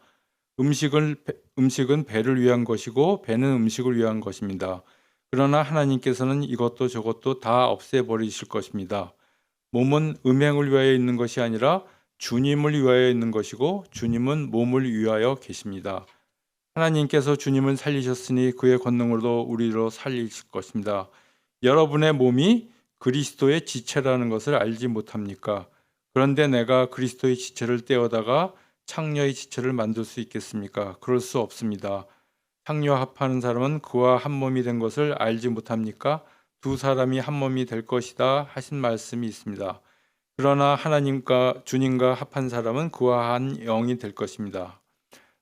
음식은 배를 위한 것이고 배는 음식을 위한 것입니다. 그러나 하나님께서는 이것도 저것도 다 없애버리실 것입니다. 몸은 음행을 위하여 있는 것이 아니라 주님을 위하여 있는 것이고 주님은 몸을 위하여 계십니다. 하나님께서 주님을 살리셨으니 그의 권능으로도 우리로 살리실 것입니다. 여러분의 몸이 그리스도의 지체라는 것을 알지 못합니까? 그런데 내가 그리스도의 지체를 떼어다가 창녀의 지체를 만들 수 있겠습니까? 그럴 수 없습니다. 창녀와 합하는 사람은 그와 한 몸이 된 것을 알지 못합니까? 두 사람이 한 몸이 될 것이다 하신 말씀이 있습니다. 그러나 하나님과 주님과 합한 사람은 그와 한 영이 될 것입니다.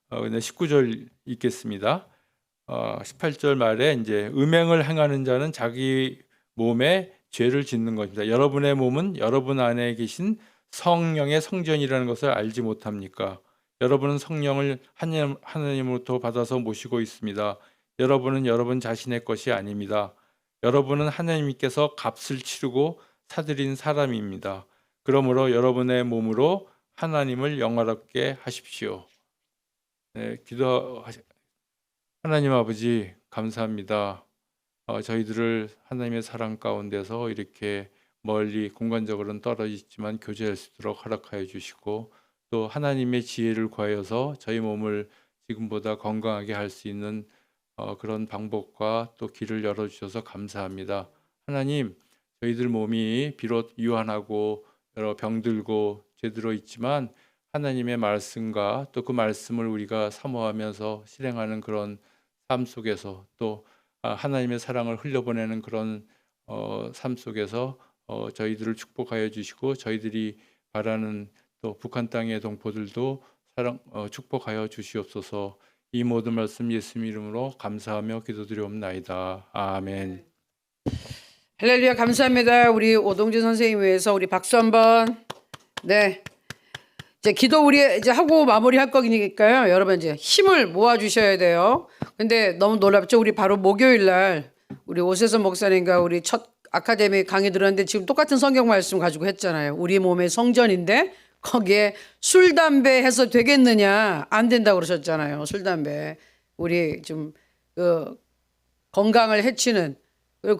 19절 읽겠습니다. 18절 말에 이제 음행을 행하는 자는 자기 몸에 죄를 짓는 것입니다. 여러분의 몸은 여러분 안에 계신 성령의 성전이라는 것을 알지 못합니까? 여러분은 성령을 하나님으로부터 받아서 모시고 있습니다. 여러분은 여러분 자신의 것이 아닙니다. 여러분은 하나님께서 값을 치르고 사들인 사람입니다. 그러므로 여러분의 몸으로 하나님을 영화롭게 하십시오. 네, 하나님 아버지 감사합니다. 저희들을 하나님의 사랑 가운데서 이렇게 멀리 공간적으로는 떨어지지만 교제할 수 있도록 허락하여 주시고 또 하나님의 지혜를 구하여서 저희 몸을 지금보다 건강하게 할 수 있는 그런 방법과 또 길을 열어주셔서 감사합니다. 하나님, 저희들 몸이 비록 유한하고 여러 병들고 죄들어 있지만 하나님의 말씀과 또 그 말씀을 우리가 사모하면서 실행하는 그런 삶 속에서 또 하나님의 사랑을 흘려보내는 그런 삶 속에서 저희들을 축복하여 주시고 저희들이 바라는 또 북한 땅의 동포들도 축복하여 주시옵소서. 이 모든 말씀 예수님 이름으로 감사하며 기도드리옵나이다. 아멘. 할렐루야 감사합니다. 우리 오동진 선생님 위해서 우리 박수 한번. 네. 이제 기도 우리 이제 하고 마무리할 거니까요. 여러분 이제 힘을 모아 주셔야 돼요. 근데 너무 놀랍죠? 우리 바로 목요일 날 우리 오세선 목사님과 우리 첫 아카데미 강의 들었는데 지금 똑같은 성경 말씀 가지고 했잖아요. 우리 몸의 성전인데 거기에 술 담배 해서 되겠느냐? 안 된다고 그러셨잖아요. 술 담배. 우리 좀 건강을 해치는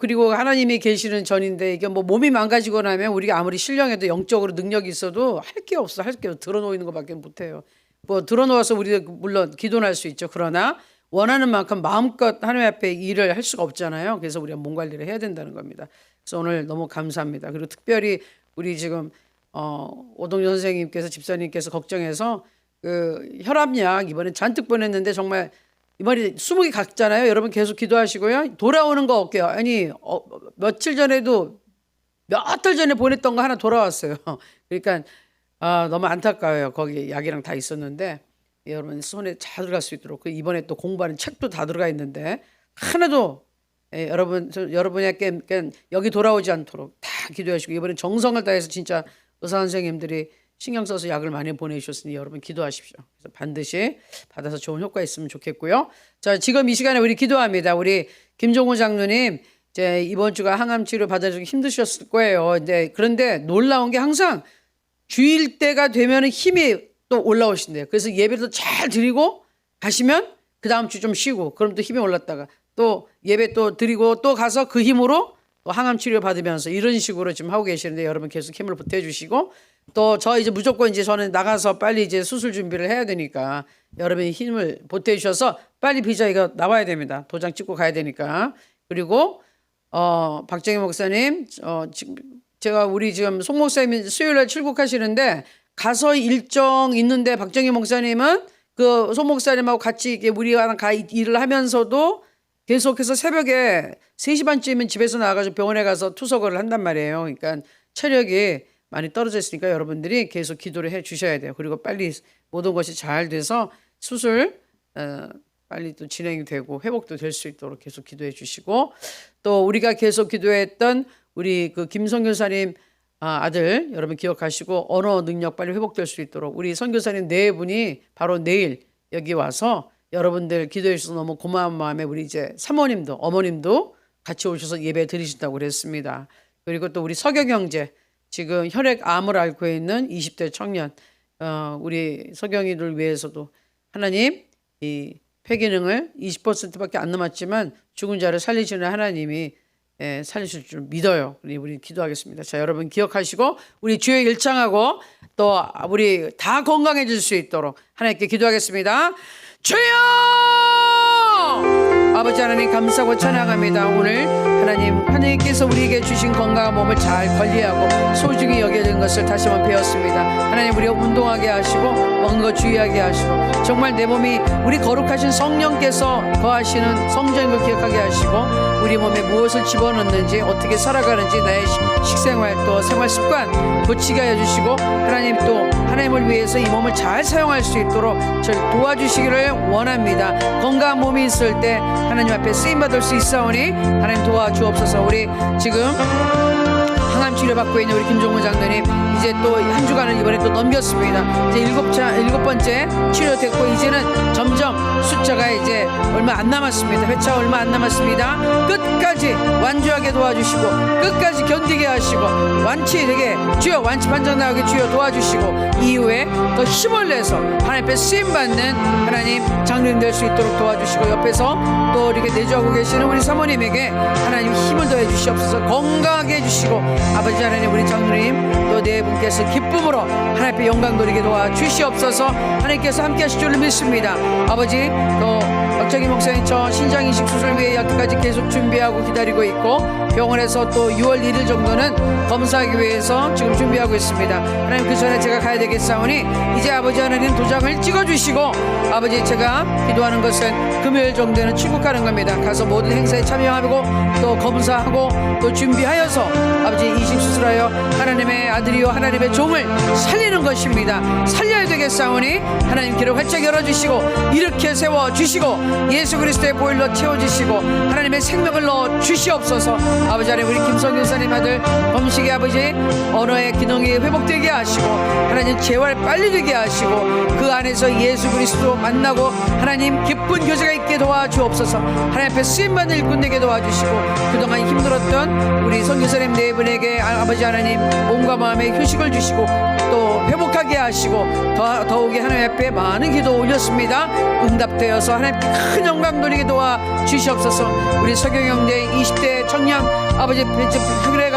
그리고 하나님이 계시는 전인데 이게 뭐 몸이 망가지고 나면 우리가 아무리 신령해도 영적으로 능력이 있어도 할 게 없어. 할 게 드러놓이는 것밖에 못해요. 뭐 드러놓아서 우리가 물론 기도는 할 수 있죠. 그러나 원하는 만큼 마음껏 하나님 앞에 일을 할 수가 없잖아요. 그래서 우리가 몸 관리를 해야 된다는 겁니다. 그래서 오늘 너무 감사합니다. 그리고 특별히 우리 지금 오동현 선생님께서 집사님께서 걱정해서 그 혈압약 이번에 잔뜩 보냈는데 정말 이번에 20개 갔잖아요. 여러분 계속 기도하시고요. 돌아오는 거 없게요. 아니 며칠 전에도 몇 달 전에 보냈던 거 하나 돌아왔어요. 그러니까 너무 안타까워요. 거기 약이랑 다 있었는데 여러분 손에 잘 들어갈 수 있도록 이번에 또 공부하는 책도 다 들어가 있는데 하나도 여러분에게 여기 돌아오지 않도록 다 기도하시고 이번에 정성을 다해서 진짜 의사 선생님들이 신경 써서 약을 많이 보내주셨으니 여러분 기도하십시오. 그래서 반드시 받아서 좋은 효과 있으면 좋겠고요. 자, 지금 이 시간에 우리 기도합니다. 우리 김종호 장로님 이제 이번 주가 항암 치료 받아주기 힘드셨을 거예요. 그런데 놀라운 게 항상 주일 때가 되면 힘이 또 올라오신대요. 그래서 예배도 잘 드리고 가시면 그 다음 주 좀 쉬고 그럼 또 힘이 올랐다가 또 예배 또 드리고 또 가서 그 힘으로 또 항암 치료 받으면서 이런 식으로 지금 하고 계시는데 여러분 계속 힘을 보태주시고 또 저 이제 무조건 이제 저는 나가서 빨리 이제 수술 준비를 해야 되니까 여러분이 힘을 보태주셔서 빨리 비자 이거 나와야 됩니다. 도장 찍고 가야 되니까. 그리고 박정희 목사님 지금 제가 우리 지금 송 목사님이 수요일날 출국하시는데 가서 일정 있는데 박정희 목사님은 그 송 목사님하고 같이 우리랑 일을 하면서도 계속해서 새벽에 3시 반쯤이면 집에서 나가서 병원에 가서 투석을 한단 말이에요. 그러니까 체력이 많이 떨어져 있으니까 여러분들이 계속 기도를 해 주셔야 돼요. 그리고 빨리 모든 것이 잘 돼서 수술 빨리 또 진행이 되고 회복도 될 수 있도록 계속 기도해 주시고 또 우리가 계속 기도했던 우리 그 김선교사님 아들 여러분 기억하시고 언어 능력 빨리 회복될 수 있도록 우리 선교사님 4분이 바로 내일 여기 와서 여러분들 기도해 주셔서 너무 고마운 마음에 우리 이제 사모님도 어머님도 같이 오셔서 예배 드리신다고 그랬습니다. 그리고 또 우리 서경 형제 지금 혈액암을 앓고 있는 20대 청년 우리 서경이를 위해서도 하나님 이 폐기능을 20%밖에 안 남았지만 죽은 자를 살리시는 하나님이 살리실 줄 믿어요. 우리 기도하겠습니다. 자, 여러분 기억하시고 우리 주의 일창하고 또 우리 다 건강해질 수 있도록 하나님께 기도하겠습니다. 주여! 아버지 하나님 감사하고 찬양합니다. 오늘 하나님께서 우리에게 주신 건강한 몸을 잘 관리하고 소중히 여겨야 되는 것을 다시 한번 배웠습니다. 하나님 우리가 운동하게 하시고 먹는 거 주의하게 하시고 정말 내 몸이 우리 거룩하신 성령께서 거하시는 성전인 걸 기억하게 하시고 우리 몸에 무엇을 집어넣는지 어떻게 살아가는지 나의 식생활 또 생활 습관 고치게 해주시고 하나님 또 하나님을 위해서 이 몸을 잘 사용할 수 있도록 저를 도와주시기를 원합니다. 건강한 몸이 있을 때 하나님 앞에 쓰임받을 수 있사오니 하나님 도와주옵소서. 우리 지금 항암 치료받고 있는 우리 김종문 장로님 이제 또 한 주간을 이번에 또 넘겼습니다. 이제 일곱 번째 치료됐고 이제는 점점 숫자가 이제 얼마 안 남았습니다. 회차 얼마 안 남았습니다. 끝까지 완주하게 도와주시고 끝까지 견디게 하시고 완치되게 주여 완치 판정 나오게 주여 도와주시고 이후에 더 힘을 내서 하나님 앞에 쓰임받는 하나님 장로님 될 수 있도록 도와주시고 옆에서 또 이렇게 내주하고 계시는 우리 사모님에게 하나님 힘을 더해 주시옵소서. 건강하게 해주시고 아버지 하나님 우리 장로님 또 네 분께서 기쁨으로 하나님 앞에 영광 돌리게 도와주시옵소서. 하나님께서 함께 하실 줄을 믿습니다. 아버지 또 박정희 목사님 저 신장 이식 수술 위해 여기까지 계속 준비하고 기다리고 있고 병원에서 또 6월 1일 정도는 검사하기 위해서 지금 준비하고 있습니다. 하나님 그 전에 제가 가야 되겠사오니 이제 아버지 하나님 도장을 찍어주시고 아버지 제가 기도하는 것은 금요일 정도에는 출국하는 겁니다. 가서 모든 행사에 참여하고 또 검사하고 또 준비하여서 아버지 이식 수술하여 하나님의 아들이요 하나님의 종을 살리는 것입니다. 살려야 되겠사오니 하나님 길을 활짝 열어주시고 이렇게 세워주시고 예수 그리스도의 보혈로 채워주시고 하나님의 생명을 넣어 주시옵소서. 아버지 하나님 우리 김성균 사님 아들 범식의 아버지 언어의 기능이 회복되게 하시고 하나님 재활 빨리 되게 하시고 그 안에서 예수 그리스도 만나고 하나님 기쁜 교제가 있게 도와주옵소서. 하나님 앞에 쓰임받는 일꾼 되게 도와주시고 그동안 힘들었던 우리 성교사님 네 분에게 아버지 하나님 몸과 마음의 휴식을 주시고 또 회복하게 하시고 더욱이 하나님 앞에 많은 기도 올렸습니다. 응답되어서 하나님께 큰 영광 돌리게 도와주시옵소서. 우리 서경 형제 20대 청년 아버지 폐기를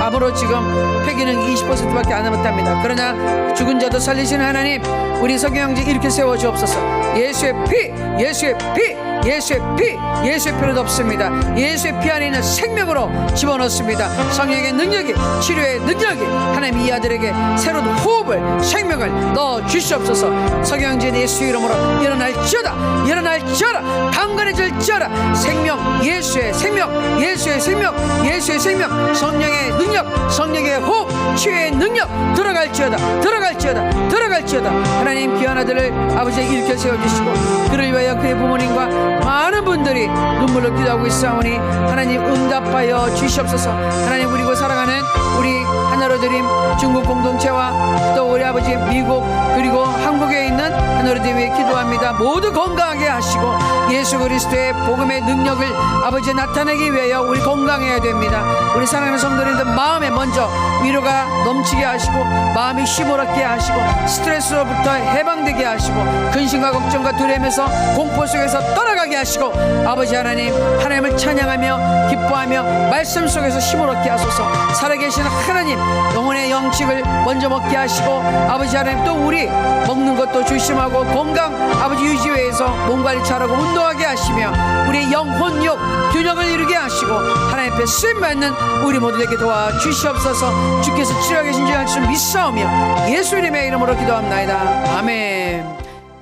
암으로 지금 폐기는 20%밖에 안 남았답니다. 그러나 죽은 자도 살리시는 하나님 우리 서경 형제 이렇게 세워주옵소서. 예수의 피 예수의 피 예수의 피 예수의 피는 없습니다. 예수의 피 안에 있는 생명으로 집어넣습니다. 성령의 능력이 치료의 능력이 하나님 이 아들에게 새로운 호흡을 생명을 넣어 주시옵소서. 서경진 예수 이름으로 일어날지어다 일어날지어다 강건해질지어다. 생명 예수의 생명 예수의 생명 예수의 생명 성령의 능력 성령의 호흡 치유의 능력 들어갈지어다 들어갈지어다 들어갈지어다. 하나님 귀한 아들을 아버지 일으켜 세워주시고 그를 위하여 그의 부모님과 많은 분들이 눈물로 기도하고 있사오니 하나님 응답하여 주시옵소서. 하나님 그리고 사랑하는 우리 하나로드림 중국 공동체와 또 우리 아버지 미국 그리고 한국에 있는 하나로드림 위해 기도합니다. 모두 건강하게 하시고 예수 그리스도의 복음의 능력을 아버지 나타내기 위하여 우리 건강해야 됩니다. 우리 사랑하는 성도님들 마음에 먼저 위로가 넘치게 하시고 마음이 힘을 얻게 하시고 스트레스로부터 해방되게 하시고 근심과 걱정과 두려움에서 공포 속에서 떠나가게 하시고 아버지 하나님 하나님을 찬양하며 기뻐하며 말씀 속에서 힘을 얻게 하소서. 살아계신 하나님 영혼의 영식을 먼저 먹게 하시고 아버지 하나님 또 우리 먹는 것도 조심하고 건강 아버지 유지 위해서 몸관리 잘하고 운동하게 하시며 우리 영혼육 균형을 이루게 하시고 하나님 앞에 쓰임받는 우리 모두에게 도와주시옵소서. 주께서 치료하게 계신 줄 알 수 믿사오며 예수님의 이름으로 기도합나이다. 아멘.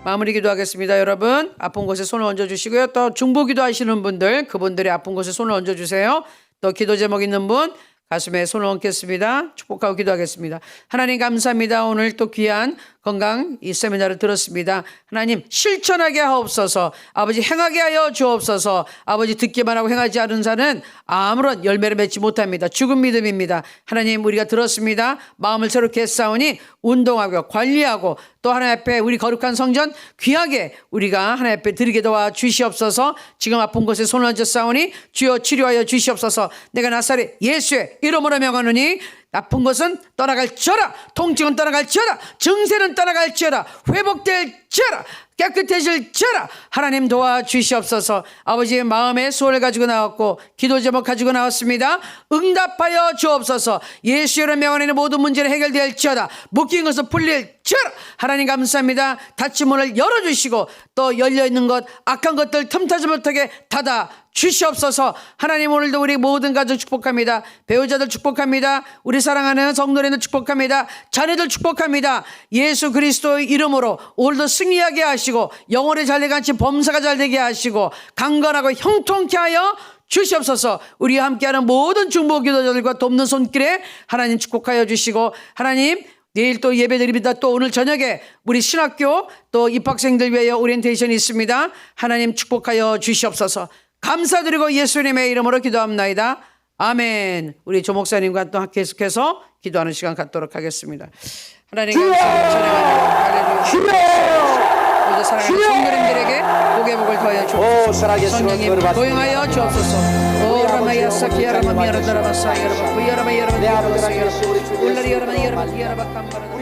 마무리 기도하겠습니다. 여러분 아픈 곳에 손을 얹어주시고요. 또 중보 기도하시는 분들 그분들의 아픈 곳에 손을 얹어주세요. 또 기도 제목 있는 분 가슴에 손을 얹겠습니다. 축복하고 기도하겠습니다. 하나님 감사합니다. 오늘 또 귀한 건강 이 세미나를 들었습니다. 하나님 실천하게 하옵소서. 아버지 행하게 하여 주옵소서. 아버지 듣기만 하고 행하지 않은 자는 아무런 열매를 맺지 못합니다. 죽은 믿음입니다. 하나님 우리가 들었습니다. 마음을 새롭게 했사오니 운동하고 관리하고 또 하나님 앞에 우리 거룩한 성전 귀하게 우리가 하나님 앞에 드리게 도와 주시옵소서. 지금 아픈 곳에 손을 얹었사오니 주여 치료하여 주시옵소서. 내가 나사렛 예수의 이름으로 명하노니 아픈 것은 떠나갈지어다 통증은 떠나갈지어다 증세는 떠나갈지어다 회복될지어다 지어라. 깨끗해질지어라. 하나님 도와주시옵소서. 아버지의 마음의 소원을 가지고 나왔고 기도 제목 가지고 나왔습니다. 응답하여 주옵소서. 예수 이름 명안에 있는 모든 문제를 해결될지어다. 묶인 것을 풀릴지어다. 하나님 감사합니다. 닫힌 문을 열어주시고 또 열려있는 것 악한 것들 틈타지 못하게 닫아 주시옵소서. 하나님 오늘도 우리 모든 가족 축복합니다. 배우자들 축복합니다. 우리 사랑하는 성도님들 축복합니다. 자녀들 축복합니다. 예수 그리스도의 이름으로 오늘도 승리하게 하시고 영혼의 잘되같이 범사가 잘되게 하시고 강건하고 형통케 하여 주시옵소서. 우리와 함께하는 모든 중보 기도자들과 돕는 손길에 하나님 축복하여 주시고 하나님 내일 또 예배드립니다. 또 오늘 저녁에 우리 신학교 또 입학생들 위하여 오리엔테이션이 있습니다. 하나님 축복하여 주시옵소서. 감사드리고 예수님의 이름으로 기도합나이다. 아멘. 우리 조 목사님과 또 계속해서 기도하는 시간 갖도록 하겠습니다. 하나님 감사합니다. 모두 사랑하는 성도님들에게 복의 복을 더하여 주옵소서. 성령님 고용하여 주옵소서. 오라마야 사키야라마 미야라다라마사 여러분 여러분 여러분 여러분 올라리 여러분 여러분 여러분